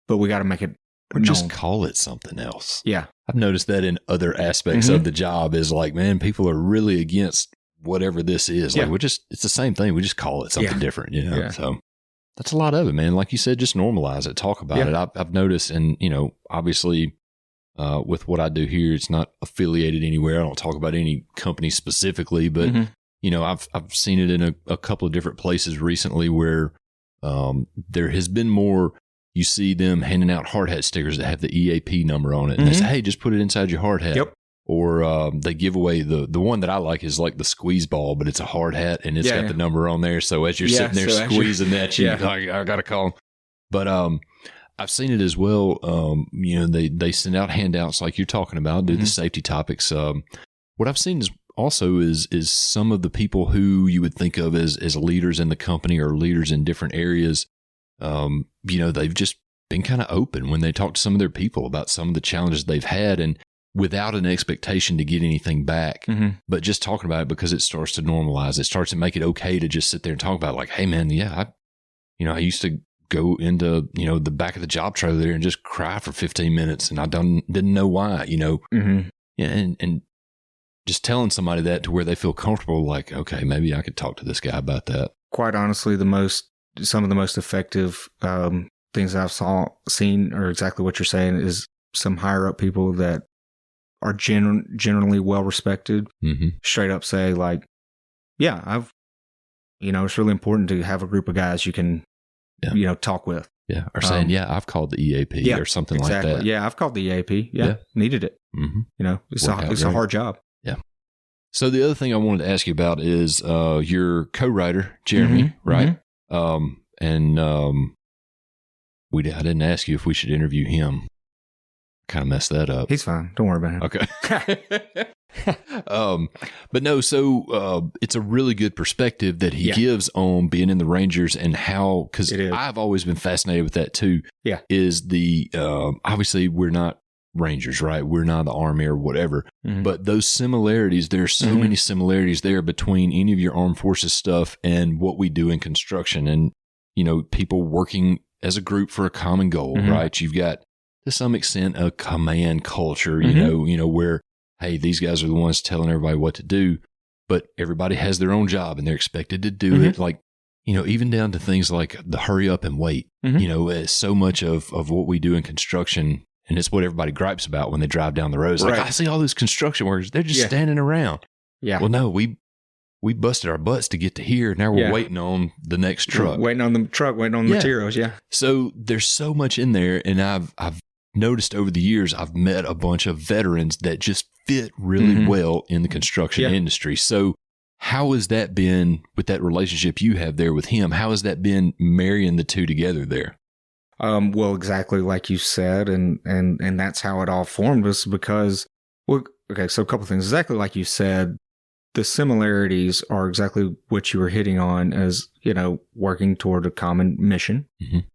But we got to make it or known. just call it something else. Yeah. I've noticed that in other aspects of the job is like, man, people are really against whatever this is. Like it's the same thing. We just call it something different, Yeah. So that's a lot of it, man. Like you said, just normalize it, talk about it. I've noticed, and obviously with what I do here, it's not affiliated anywhere. I don't talk about any company specifically, but I've seen it in a couple of different places recently where there has been more. You see them handing out hard hat stickers that have the EAP number on it, and they say, "Hey, just put it inside your hard hat." Yep. Or they give away the one that I like is like the squeeze ball, but it's a hard hat and it's got the number on there. So as you're sitting there squeezing that, I got to call them. But I've seen it as well. They send out handouts like you're talking about, do the safety topics. What I've seen is also is some of the people who you would think of as leaders in the company or leaders in different areas. They've just been kind of open when they talk to some of their people about some of the challenges they've had, and without an expectation to get anything back, but just talking about it because it starts to normalize. It starts to make it okay to just sit there and talk about it, like, hey man, I used to go into, the back of the job trailer there and just cry for 15 minutes and I didn't know why, and just telling somebody that to where they feel comfortable, like, okay, maybe I could talk to this guy about that. Quite honestly, some of the most effective things I've seen are exactly what you're saying is some higher up people that are generally well respected, straight up say like, it's really important to have a group of guys you can, talk with. Yeah. Or saying, I've called the EAP or something like that. Yeah. I've called the EAP. Yeah. Needed it. It's a hard job. Yeah. So the other thing I wanted to ask you about is your co-writer, Jeremy, right? I didn't ask you if we should interview him. Kind of messed that up. He's fine. Don't worry about him. Okay. But no, so it's a really good perspective that he gives on being in the Rangers and how, because I've always been fascinated with that too. Yeah. Is the, obviously we're not Rangers, right? We're not the Army or whatever, but those similarities, there's so many similarities there between any of your armed forces stuff and what we do in construction and, people working as a group for a common goal, right? You've got, to some extent, a command culture, where, hey, these guys are the ones telling everybody what to do, but everybody has their own job and they're expected to do it. Like, even down to things like the hurry up and wait, so much of what we do in construction, and it's what everybody gripes about when they drive down the road. It's like, I see all those construction workers, they're just standing around. Yeah. Well, no, we busted our butts to get to here. Now we're waiting on the next truck. Waiting on the truck, waiting on the materials. Yeah. So there's so much in there. And I've noticed over the years, I've met a bunch of veterans that just fit really Mhm. well in the construction Yeah. industry. So how has that been with that relationship you have there with him? How has that been marrying the two together there? Well, exactly like you said, and that's how it all formed, was because, well, okay, so a couple things. Exactly like you said, the similarities are exactly what you were hitting on, as, you know, working toward a common mission,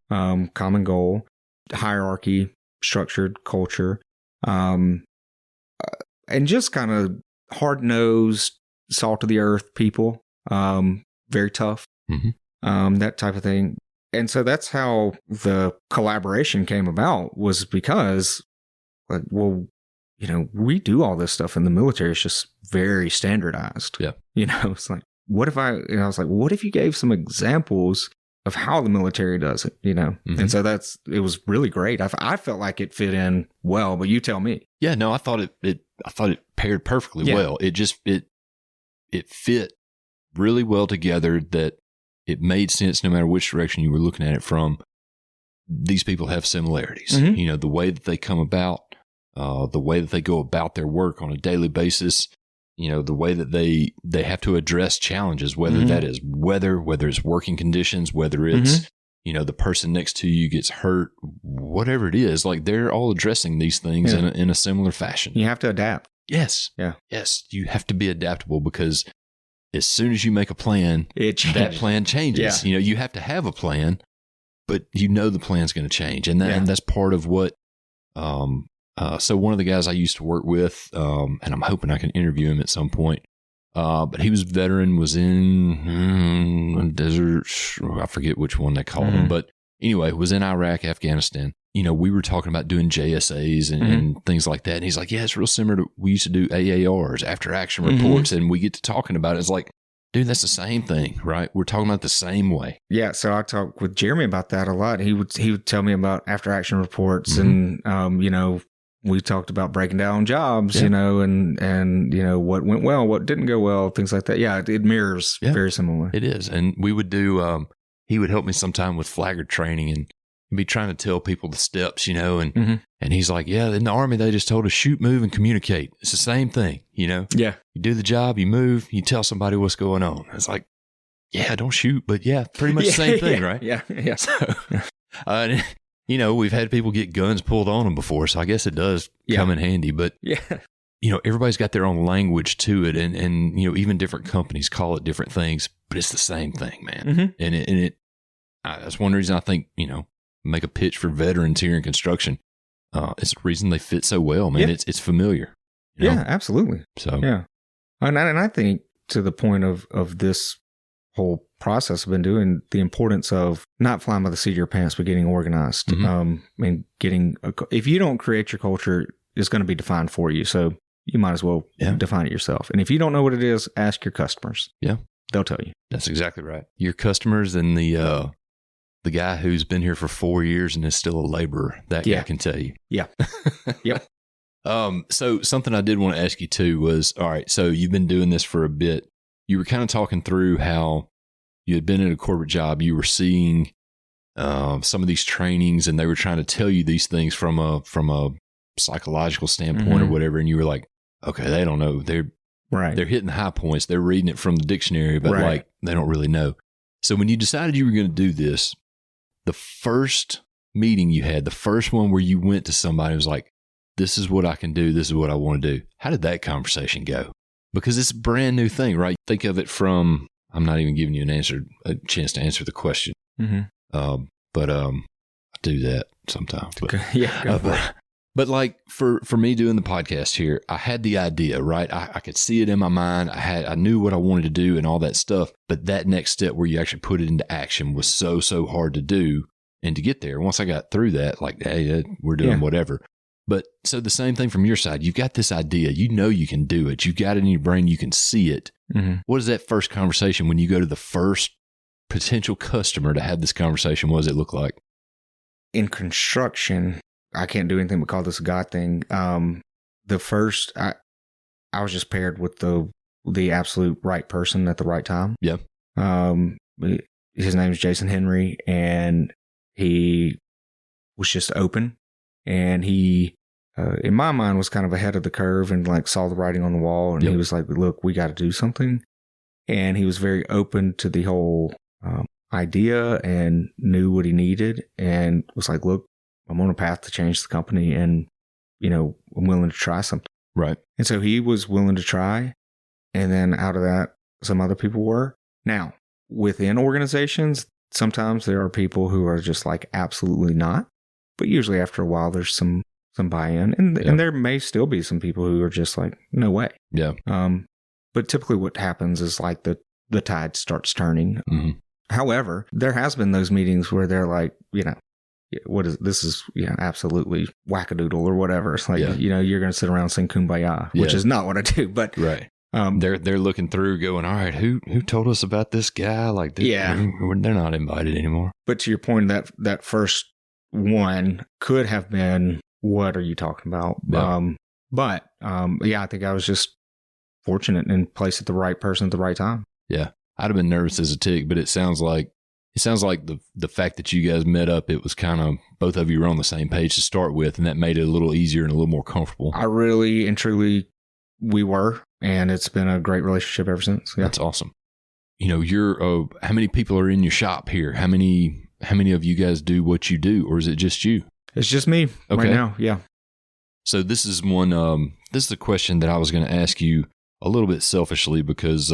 common goal, hierarchy, structured culture, and just kind of hard-nosed, salt of the earth people, very tough, that type of thing. And so that's how the collaboration came about, was because, like, well, you know, we do all this stuff in the military. It's just very standardized. Yeah. You know, it's like, what if I was like, what if you gave some examples of how the military does it, you know? Mhm. And so it was really great. I felt like it fit in well, but you tell me. Yeah, no, I thought it paired perfectly Yeah. well. It just it fit really well together, that it made sense no matter which direction you were looking at it from. These people have similarities. Mhm. You know, the way that they come about, the way that they go about their work on a daily basis, you know, the way that they have to address challenges, whether Mhm. that is weather, whether it's working conditions, whether it's, you know, the person next to you gets hurt, whatever it is, like they're all addressing these things Yeah. in a similar fashion. You have to adapt. Yes. Yeah. Yes. You have to be adaptable, because as soon as you make a plan, It that plan changes. Yeah. You know, you have to have a plan, but you know the plan's going to change. And Yeah. that's part of what, so one of the guys I used to work with, and I'm hoping I can interview him at some point. But he was a veteran, was in desert. I forget which one they called him, but anyway, was in Iraq, Afghanistan. You know, we were talking about doing JSAs and things like that. And he's like, yeah, it's real similar to, we used to do AARs, after action reports. And we get to talking about it. It's like, dude, that's the same thing, right? We're talking about the same way. Yeah, so I talked with Jeremy about that a lot. He would tell me about after action reports, and you know, we talked about breaking down jobs, you know, and you know, what went well, what didn't go well, things like that. Yeah, it mirrors very similar. It is. And we would do, he would help me sometime with flagger training and be trying to tell people the steps, you know, and he's like, yeah, in the Army, they just told us shoot, move, and communicate. It's the same thing, you know? Yeah. You do the job, you move, you tell somebody what's going on. It's like, yeah, don't shoot, but yeah, pretty much the same thing, right? Yeah. So, you know, we've had people get guns pulled on them before, so I guess it does come in handy. But, Yeah. you know, everybody's got their own language to it, and you know, even different companies call it different things, but it's the same thing, man. And that's one reason I think, you know, make a pitch for veterans here in construction. It's the reason they fit so well, man. Yeah. It's familiar. You know? Yeah, absolutely. So Yeah. And I think, to the point of this whole process I've been doing, the importance of not flying by the seat of your pants, but getting organized. And getting, if you don't create your culture, it's going to be defined for you. So you might as well define it yourself. And if you don't know what it is, ask your customers. Yeah. They'll tell you. That's exactly right. Your customers and the guy who's been here for 4 years and is still a laborer, that guy can tell you. Yeah. Yep. So something I did want to ask you too was, all right, so you've been doing this for a bit. You were kind of talking through how you had been in a corporate job. You were seeing some of these trainings, and they were trying to tell you these things from a psychological standpoint or whatever. And you were like, okay, they don't know. They're hitting high points. They're reading it from the dictionary, but like they don't really know. So when you decided you were going to do this, the first meeting you had, the first one where you went to somebody, was like, this is what I can do. This is what I want to do. How did that conversation go? Because it's a brand new thing, right? Think of it from, I'm not even giving you a chance to answer the question. But I do that sometimes. But, but like for me doing the podcast here, I had the idea, right? I could see it in my mind. I knew what I wanted to do and all that stuff. But that next step where you actually put it into action was so hard to do and to get there. Once I got through that, like, hey, we're doing whatever. But so the same thing from your side. You've got this idea. You know you can do it. You've got it in your brain. You can see it. What is that first conversation when you go to the first potential customer to have this conversation? What does it look like? In construction, I can't do anything but call this a God thing. The first, I was just paired with the absolute right person at the right time. Yeah. His name is Jason Henry, and he was just open. And he in my mind was kind of ahead of the curve and like saw the writing on the wall. And he was like, look, we got to do something. And he was very open to the whole idea and knew what he needed and was like, look, I'm on a path to change the company and, I'm willing to try something. Right. And so he was willing to try. And then out of that, some other people were. Now, within organizations, sometimes there are people who are just like, absolutely not. But usually after a while, there's some buy-in. And there may still be some people who are just like, no way. Yeah. But typically what happens is like the tide starts turning. Mm-hmm. However, there has been those meetings where they're like, what is this is absolutely wackadoodle or whatever. It's like, you're going to sit around and sing Kumbaya, which is not what I do. But right. They're looking through going, all right, who told us about this guy? Like, they're not invited anymore. But to your point, that first one could have been, what are you talking about? Yeah. I think I was just fortunate and placed at the right person at the right time. Yeah. I'd have been nervous as a tick, but it sounds like the fact that you guys met up, it was kind of both of you were on the same page to start with, and that made it a little easier and a little more comfortable. I really and truly, we were, and it's been a great relationship ever since. Yeah. That's awesome. You're how many people are in your shop here? How many of you guys do what you do, or is it just you? It's just me right now. Yeah. So this is this is a question that I was going to ask you a little bit selfishly because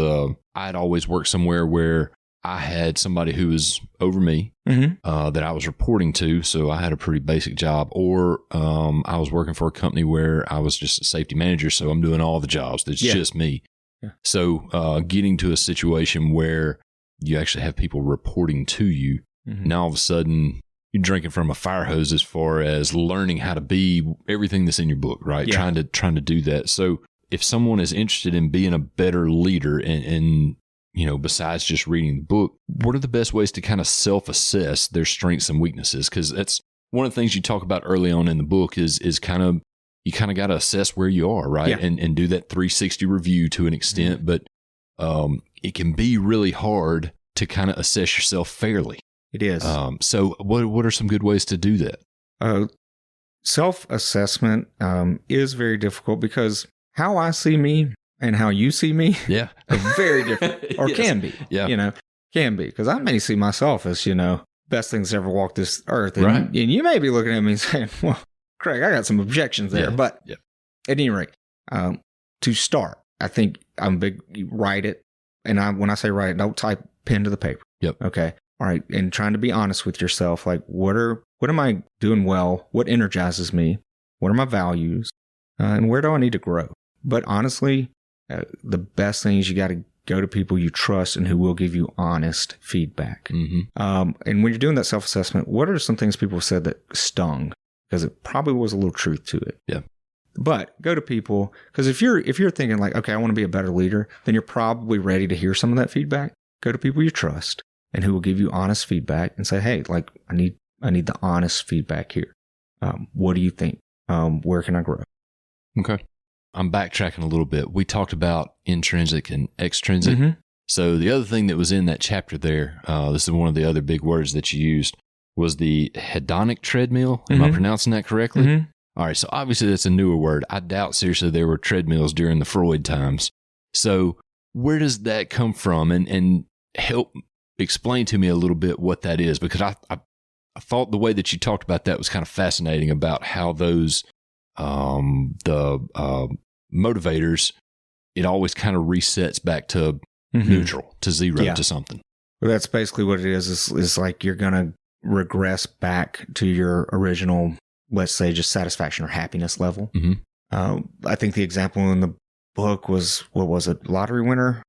I'd always worked somewhere where I had somebody who was over me that I was reporting to. So I had a pretty basic job, or I was working for a company where I was just a safety manager. So I'm doing all the jobs. It's just me. Yeah. So getting to a situation where you actually have people reporting to you, now all of a sudden you're drinking from a fire hose as far as learning how to be everything that's in your book, right? Yeah. Trying to do that. So if someone is interested in being a better leader and besides just reading the book, what are the best ways to kind of self-assess their strengths and weaknesses? Because that's one of the things you talk about early on in the book is kind of, you kind of got to assess where you are, right? Yeah. And do that 360 review to an extent, but it can be really hard to kind of assess yourself fairly. It is. So what are some good ways to do that? Self-assessment is very difficult because how I see me and how you see me are very different, or can be. Yeah. Can be. Because I may see myself as, best things to ever walk this earth. And, and you may be looking at me and saying, well, Craig, I got some objections there. Yeah. But at any rate, to start, I think I'm big, you write it. And when I say write it, don't type pen to the paper. Yep. Okay. All right. And trying to be honest with yourself. Like, what am I doing well? What energizes me? What are my values? And where do I need to grow? But honestly, the best thing is you got to go to people you trust and who will give you honest feedback. And when you're doing that self-assessment, what are some things people have said that stung? Because it probably was a little truth to it. Yeah. But go to people, because if you're thinking like, okay, I want to be a better leader, then you're probably ready to hear some of that feedback. Go to people you trust and who will give you honest feedback and say, hey, like I need the honest feedback here. What do you think? Where can I grow? Okay. I'm backtracking a little bit. We talked about intrinsic and extrinsic. So the other thing that was in that chapter there, this is one of the other big words that you used, was the hedonic treadmill. Am I pronouncing that correctly? All right. So obviously that's a newer word. I doubt seriously there were treadmills during the Freud times. So where does that come from? And help explain to me a little bit what that is, because I thought the way that you talked about that was kind of fascinating about how those motivators, it always kind of resets back to neutral, to zero, to something. Well, that's basically what it is like you're going to regress back to your original, let's say, just satisfaction or happiness level. I think the example in the book was, what was it, lottery winner?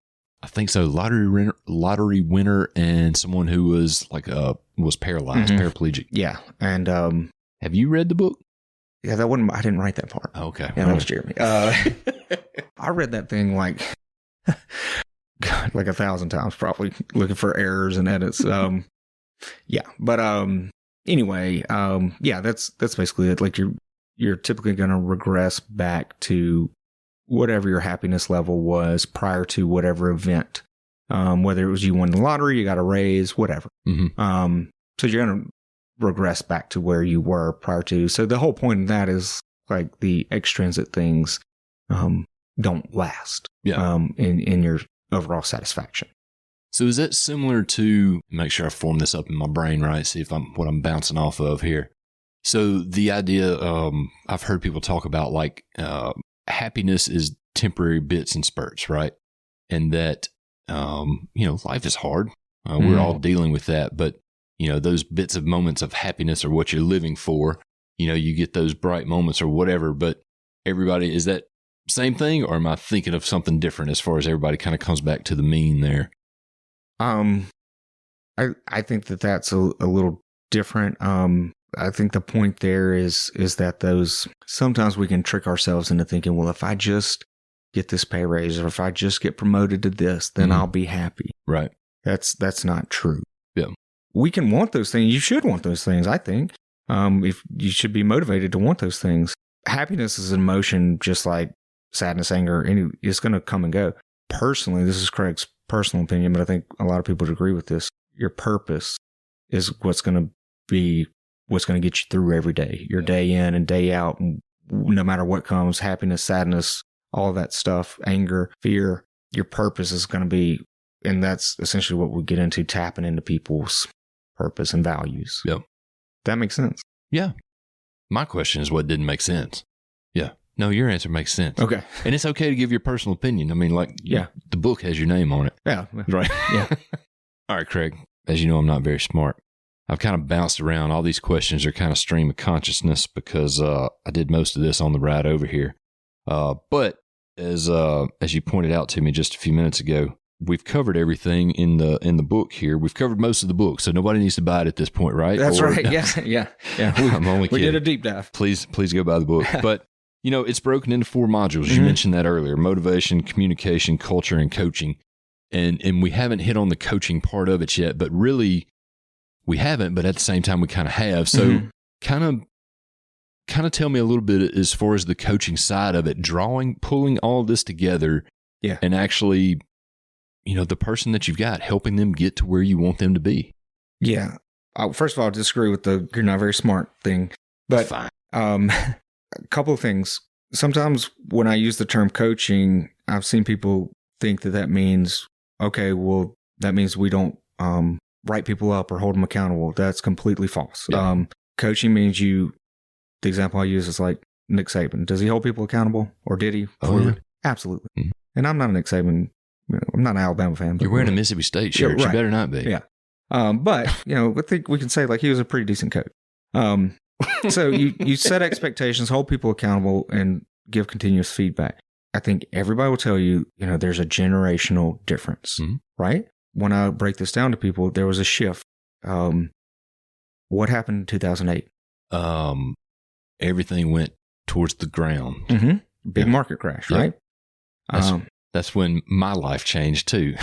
I think so. Lottery winner and someone who was like was paralyzed, paraplegic. Yeah. And have you read the book? Yeah, that wasn't. I didn't write that part. Oh, okay. Yeah, that was Jeremy. I read that thing like 1,000 times, probably looking for errors and edits. Yeah, but anyway, yeah, that's basically it. Like you're typically going to regress back to whatever your happiness level was prior to whatever event, whether it was you won the lottery, you got a raise, whatever. So you're going to regress back to where you were prior to. So the whole point of that is like the extrinsic things don't last Yeah. in your overall satisfaction. So is that similar to, make sure I form this up in my brain, right? See if what I'm bouncing off of here. So the idea, I've heard people talk about like happiness is temporary bits and spurts, right? And that, life is hard. We're all dealing with that. But, those bits of moments of happiness are what you're living for. You get those bright moments or whatever. But everybody, is that same thing? Or am I thinking of something different as far as everybody kind of comes back to the mean there? I think that's a little different. I think the point there is that sometimes we can trick ourselves into thinking, well, if I just get this pay raise or if I just get promoted to this, then I'll be happy. Right. That's not true. Yeah. We can want those things. You should want those things, I think. If you should be motivated to want those things. Happiness is an emotion just like sadness, anger, it's going to come and go. Personally, this is Craig's personal opinion, but I think a lot of people would agree with this. Your purpose is what's going to get you through every day, your day in and day out. And no matter what comes, happiness, sadness, all that stuff, anger, fear, your purpose is going to be, and that's essentially what we get into, tapping into people's purpose and values. Yep. That makes sense. Yeah. My question is what didn't make sense. Yeah. No, your answer makes sense. Okay. And it's okay to give your personal opinion. I mean, the book has your name on it. Yeah. Right. Yeah. All right, Craig. As you know, I'm not very smart. I've kind of bounced around. All these questions are kind of stream of consciousness because I did most of this on the ride over here. But as you pointed out to me just a few minutes ago, we've covered everything in the book here. We've covered most of the book, so nobody needs to buy it at this point, right? That's right. Yeah. I'm only kidding. We did a deep dive. Please go buy the book. But it's broken into 4 modules. You mentioned that earlier: motivation, communication, culture, and coaching. And we haven't hit on the coaching part of it yet, but really we haven't. But at the same time, we kind of have. So kind of tell me a little bit as far as the coaching side of it, pulling all this together, and actually, the person that you've got, helping them get to where you want them to be. Yeah. First of all, I disagree with the "you're not very smart" thing, but Fine. A couple of things. Sometimes when I use the term coaching, I've seen people think that means, okay, well, that means we don't write people up or hold them accountable. That's completely false. Yeah. Coaching means the example I use is like Nick Saban. Does he hold people accountable, or did he? Oh, yeah. Absolutely. Mm-hmm. And I'm not a Nick Saban. I'm not an Alabama fan. But You're wearing a Mississippi State shirt. Yeah, right. You better not be. Yeah. But, I think we can say like he was a pretty decent coach. So you set expectations, hold people accountable, and give continuous feedback. I think everybody will tell you, there's a generational difference, right? When I break this down to people, there was a shift. What happened in 2008? Everything went towards the ground. Mm-hmm. Big market crash, right? That's when my life changed too.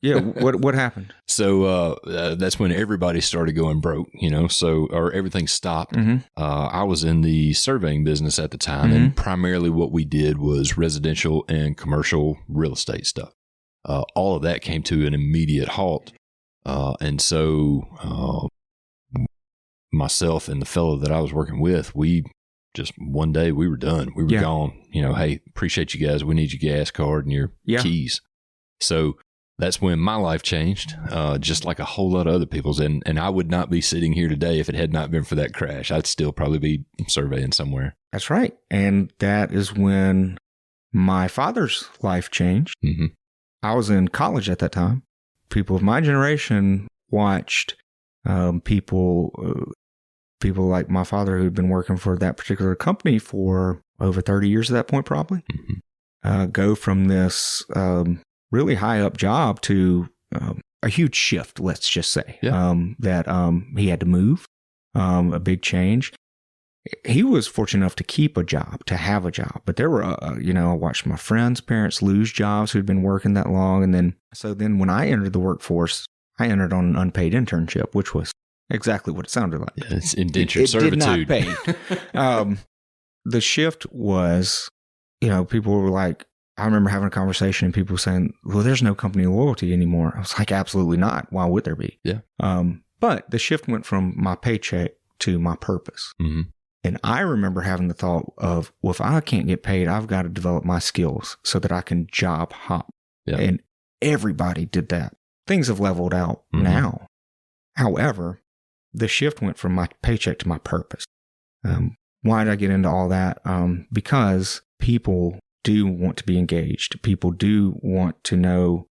Yeah. What happened? So that's when everybody started going broke, or everything stopped. I was in the surveying business at the time, and primarily what we did was residential and commercial real estate stuff. All of that came to an immediate halt. And so myself and the fellow that I was working with, we just one day we were done. We were gone. Hey, appreciate you guys. We need your gas card and your keys. So that's when my life changed, just like a whole lot of other people's. And I would not be sitting here today if it had not been for that crash. I'd still probably be surveying somewhere. That's right. And that is when my father's life changed. Mm-hmm. I was in college at that time. People of my generation watched people like my father, who had been working for that particular company for over 30 years at that point, probably, go from this really high up job to a huge shift, let's just say, that he had to move, a big change. He was fortunate enough to keep a job, to have a job. But there were, I watched my friends' parents lose jobs who'd been working that long. And then when I entered the workforce, I entered on an unpaid internship, which was exactly what it sounded like. Yeah, it's indentured servitude. Did not pay. The shift was, people were like, I remember having a conversation and people saying, well, there's no company loyalty anymore. I was like, absolutely not. Why would there be? Yeah. But the shift went from my paycheck to my purpose. Mm-hmm. And I remember having the thought of, well, if I can't get paid, I've got to develop my skills so that I can job hop. Yeah. And everybody did that. Things have leveled out Mhm. now. However, the shift went from my paycheck to my purpose. Why did I get into all that? Because people do want to be engaged. People do want to know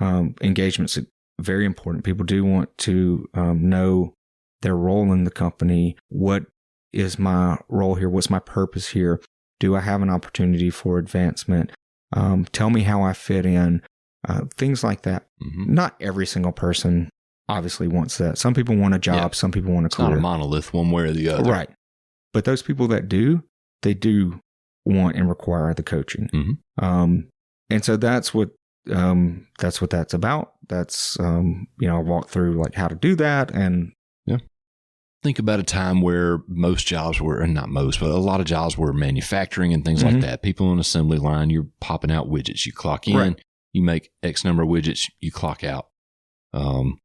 engagement's very important. People do want to know their role in the company. What is my role here? What's my purpose here? Do I have an opportunity for advancement? Tell me how I fit in. Things like that. Mm-hmm. Not every single person obviously wants that. Some people want a job. Yeah. Some people want a It's career. not a monolith one way or the other. Right. But those people that do, they do want and require the coaching. Mhm. And so that's what that's about. That's, I walk through like how to do that. And Think about a time where most jobs were, and not most, but a lot of jobs were manufacturing and things like Mhm. that. People on assembly line, you're popping out widgets. You clock in, Right. you make X number of widgets, you clock out. And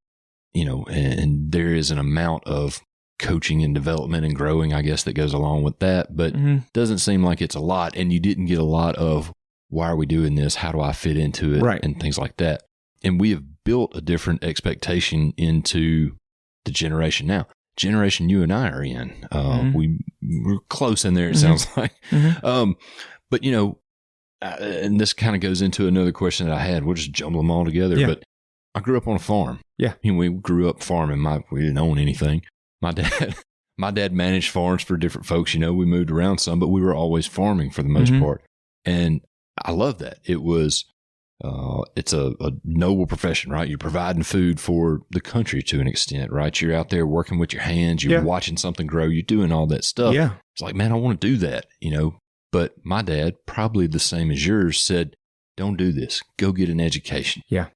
there is an amount of coaching and development and growing, I guess, that goes along with that, but doesn't seem like it's a lot. And you didn't get a lot of, why are we doing this? How do I fit into it? Right. And things like that. And we have built a different expectation into the generation now. Generation you and I are in. We're close in there, it sounds like. But, and this kind of goes into another question that I had. We'll just jumble them all together. Yeah. But I grew up on a farm. Yeah. We grew up farming. We didn't own anything. My dad managed farms for different folks. We moved around some, but we were always farming for the most part. And I love that. It was, it's a noble profession, right? You're providing food for the country to an extent, right? You're out there working with your hands. You're watching something grow. You're doing all that stuff. Yeah. It's like, man, I want to do that, But my dad, probably the same as yours, said, don't do this. Go get an education. Yeah.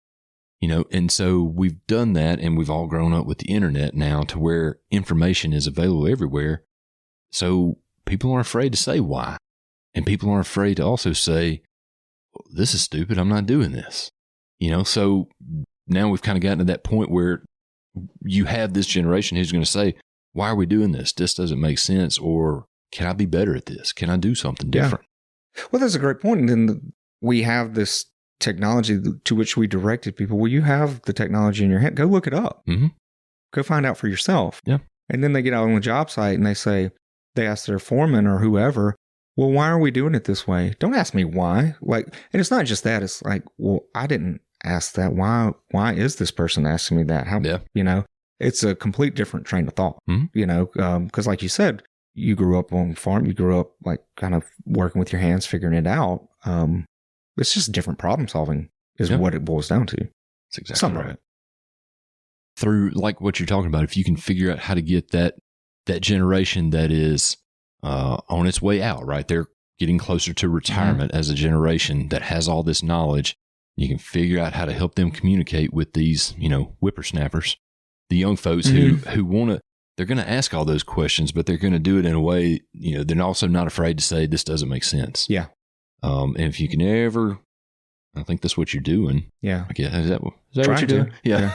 And so we've done that, and we've all grown up with the internet now to where information is available everywhere. So people aren't afraid to say why. And people aren't afraid to also say, this is stupid. I'm not doing this. So now we've kind of gotten to that point where you have this generation who's going to say, why are we doing this? This doesn't make sense. Or can I be better at this? Can I do something different? Well, that's a great point. And then we have this technology to which we directed people. Well, you have the technology in your hand. Go look it up. Mm-hmm. Go find out for yourself. Yeah. And then they get out on the job site and they ask their foreman or whoever, well, why are we doing it this way? Don't ask me why. And it's not just that. It's like, well, I didn't ask that. Why is this person asking me that? How, it's a complete different train of thought, because like you said, you grew up on a farm. You grew up like kind of working with your hands, figuring it out. It's just different problem solving is what it boils down to. That's exactly Some right. of it. Through like what you're talking about, if you can figure out how to get that generation that is on its way out, right? They're getting closer to retirement as a generation that has all this knowledge. You can figure out how to help them communicate with these, whippersnappers, the young folks who want to, they're going to ask all those questions, but they're going to do it in a way, they're also not afraid to say, this doesn't make sense. Yeah. And if you can ever, I think that's what you're doing. Yeah. I guess, is that what Trying you're doing? to. Yeah.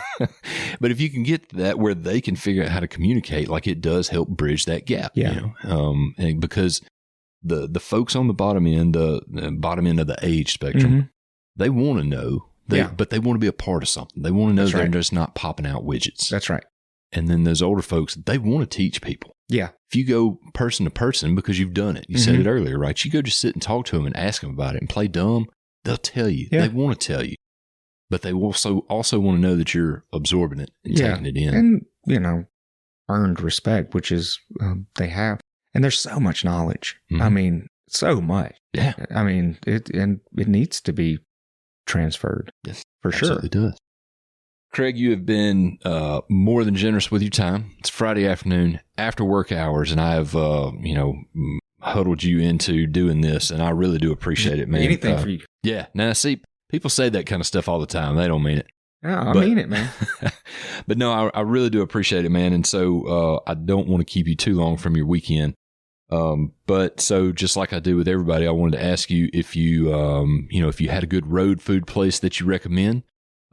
But if you can get to that where they can figure out how to communicate, like it does help bridge that gap. Yeah. And because the folks on the bottom end, the bottom end of the age spectrum, they want to know, but they want to be a part of something. They want to know they're just not popping out widgets. That's right. And then those older folks, they want to teach people. Yeah. If you go person to person, because you've done it, you said it earlier, right? You go just sit and talk to them and ask them about it and play dumb, they'll tell you. Yeah. They want to tell you. But they also want to know that you're absorbing it and taking it in. And, earned respect, which is they have. And there's so much knowledge. Mhm. I mean, so much. Yeah. I mean, it needs to be transferred. Yes, for sure. Absolutely does. Craig, you have been more than generous with your time. It's Friday afternoon after work hours, and I have, huddled you into doing this, and I really do appreciate it, man. Anything for you. Yeah. Now, see, people say that kind of stuff all the time. They don't mean it. Yeah, I mean it, man. But no, I really do appreciate it, man. And so I don't want to keep you too long from your weekend. But so just like I do with everybody, I wanted to ask you if you, if you had a good road food place that you recommend.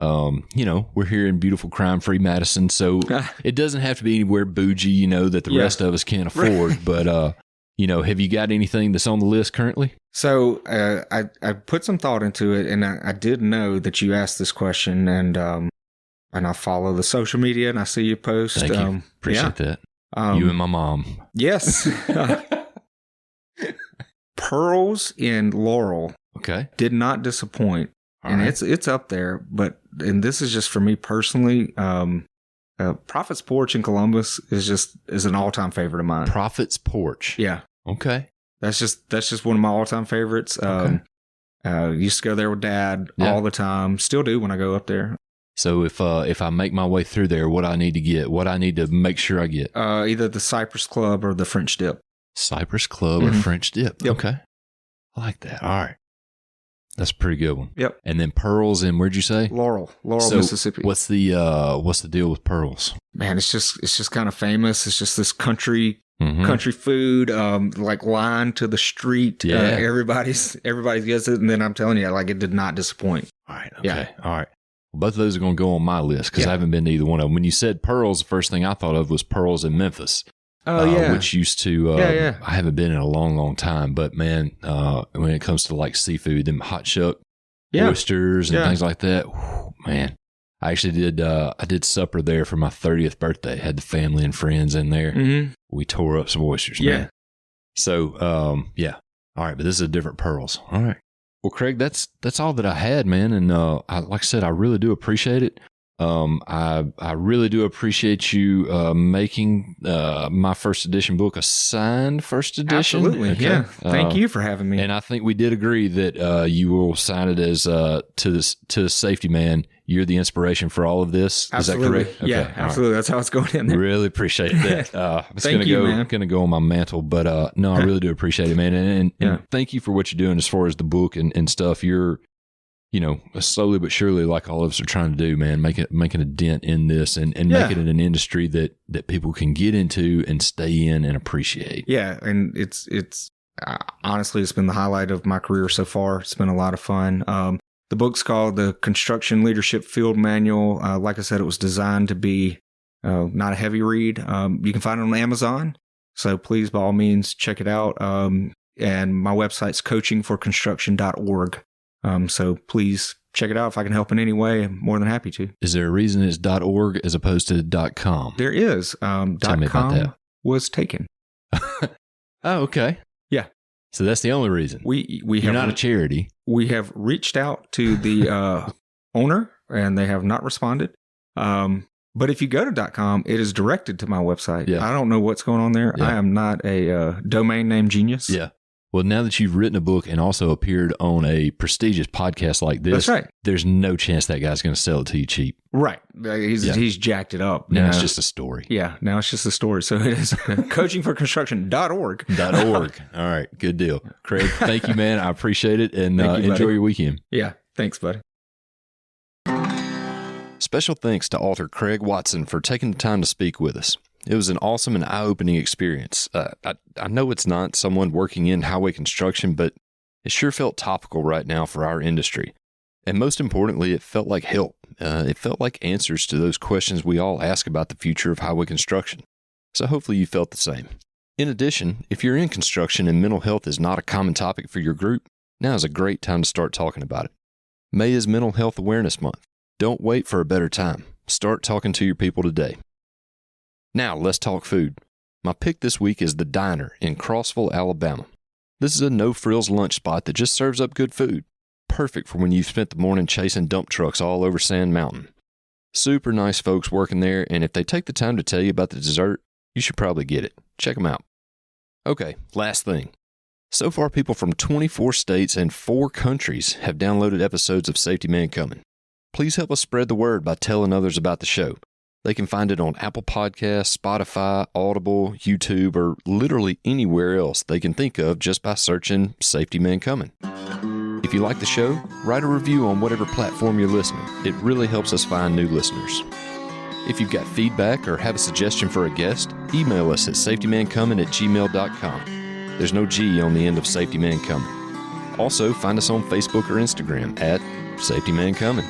We're here in beautiful crime-free Madison, so it doesn't have to be anywhere bougie, that the rest of us can't afford. But have you got anything that's on the list currently? So I put some thought into it, and I did know that you asked this question, and I follow the social media, and I see you post. Thank you. Appreciate that. You and my mom. Yes. Pearls in Laurel. Okay. Did not disappoint. All and right. it's up there, and this is just for me personally. Prophet's Porch in Columbus is an all-time favorite of mine. Prophet's Porch. Yeah. Okay. That's just one of my all-time favorites. Okay. Used to go there with Dad Yeah. all the time. Still do when I go up there. So if I make my way through there, what I need to get, what I need to make sure I get? Either the Cypress Club or the French Dip. Cypress Club or French Dip. Yep. Okay. I like that. All right. That's a pretty good one. Yep. And then Pearls in, where'd you say? Laurel, So Mississippi. What's the deal with Pearls? Man, it's just kind of famous. It's just this country Mhm. food, like line to the street. Yeah. Everybody gets it, and then I'm telling you, like, it did not disappoint. All right. Okay. Yeah. All right. Well, both of those are going to go on my list because Yeah. I haven't been to either one of them. When you said Pearls, the first thing I thought of was Pearls in Memphis. Oh yeah, Which used to, Yeah. I haven't been in a long, long time, but man, when it comes to like seafood, them hot shuck Yeah. oysters and Yeah. things like that, whew, man, I actually did supper there for my 30th birthday. Had the family and friends in there. Mm-hmm. We tore up some oysters, Yeah. man. So, yeah. All right, but this is a different Pearls. All right. Well, Craig, that's all that I had, man. And like I said, I really do appreciate it. I really do appreciate you making my first edition book a signed first edition. Absolutely. Okay. Yeah. Thank you for having me. And I think we did agree that you will sign it as to the Safety Man. You're the inspiration for all of this. Absolutely. Is that correct? Yeah, Okay, all right. absolutely. That's how it's going in there. Really appreciate that. It's Thank you, man. gonna go on my mantle, but no, I really do appreciate it, man. And Yeah. thank you for what you're doing as far as the book and stuff. You're, slowly but surely, like all of us are trying to do, man, making a dent in this and Yeah. making it an industry that people can get into and stay in and appreciate. Yeah, and it's honestly, it's been the highlight of my career so far. It's been a lot of fun. The book's called The Construction Leadership Field Manual. Like I said, it was designed to be not a heavy read. You can find it on Amazon, so please, by all means, check it out. And my website's coachingforconstruction.org. So please check it out. If I can help in any way, I'm more than happy to. Is there a reason it's .org as opposed to .com? There is. Tell me about .com that. was taken. Oh, okay. Yeah. So that's the only reason. We You're have not a charity. We have reached out to the owner, and they have not responded. But if you go to .com, it is directed to my website. Yeah. I don't know what's going on there. Yeah. I am not a domain name genius. Yeah. Well, now that you've written a book and also appeared on a prestigious podcast like this, That's right. there's no chance that guy's going to sell it to you cheap. Right. Yeah. He's jacked it up. Now you it's know. just a story. Yeah, now it's just a story. So it is coachingforconstruction.org. .org. All right. Good deal. Craig, thank you, man. I appreciate it. And Thank you, enjoy buddy. your weekend. Yeah, thanks, buddy. Special thanks to author Craig Watson for taking the time to speak with us. It was an awesome and eye-opening experience. I know it's not someone working in highway construction, but it sure felt topical right now for our industry. And most importantly, it felt like help. It felt like answers to those questions we all ask about the future of highway construction. So hopefully you felt the same. In addition, if you're in construction and mental health is not a common topic for your group, now is a great time to start talking about it. May is Mental Health Awareness Month. Don't wait for a better time. Start talking to your people today. Now, let's talk food. My pick this week is The Diner in Crossville, Alabama. This is a no-frills lunch spot that just serves up good food. Perfect for when you've spent the morning chasing dump trucks all over Sand Mountain. Super nice folks working there, and if they take the time to tell you about the dessert, you should probably get it. Check them out. Okay, last thing. So far, people from 24 states and 4 countries have downloaded episodes of Safety Man Coming. Please help us spread the word by telling others about the show. They can find it on Apple Podcasts, Spotify, Audible, YouTube, or literally anywhere else they can think of just by searching Safety Man Coming. If you like the show, write a review on whatever platform you're listening. It really helps us find new listeners. If you've got feedback or have a suggestion for a guest, email us at safetymancoming@gmail.com. There's no G on the end of Safety Man Coming. Also, find us on Facebook or Instagram at Safety Man Coming.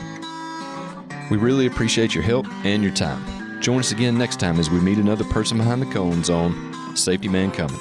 We really appreciate your help and your time. Join us again next time as we meet another person behind the cones on Safety Man Coming.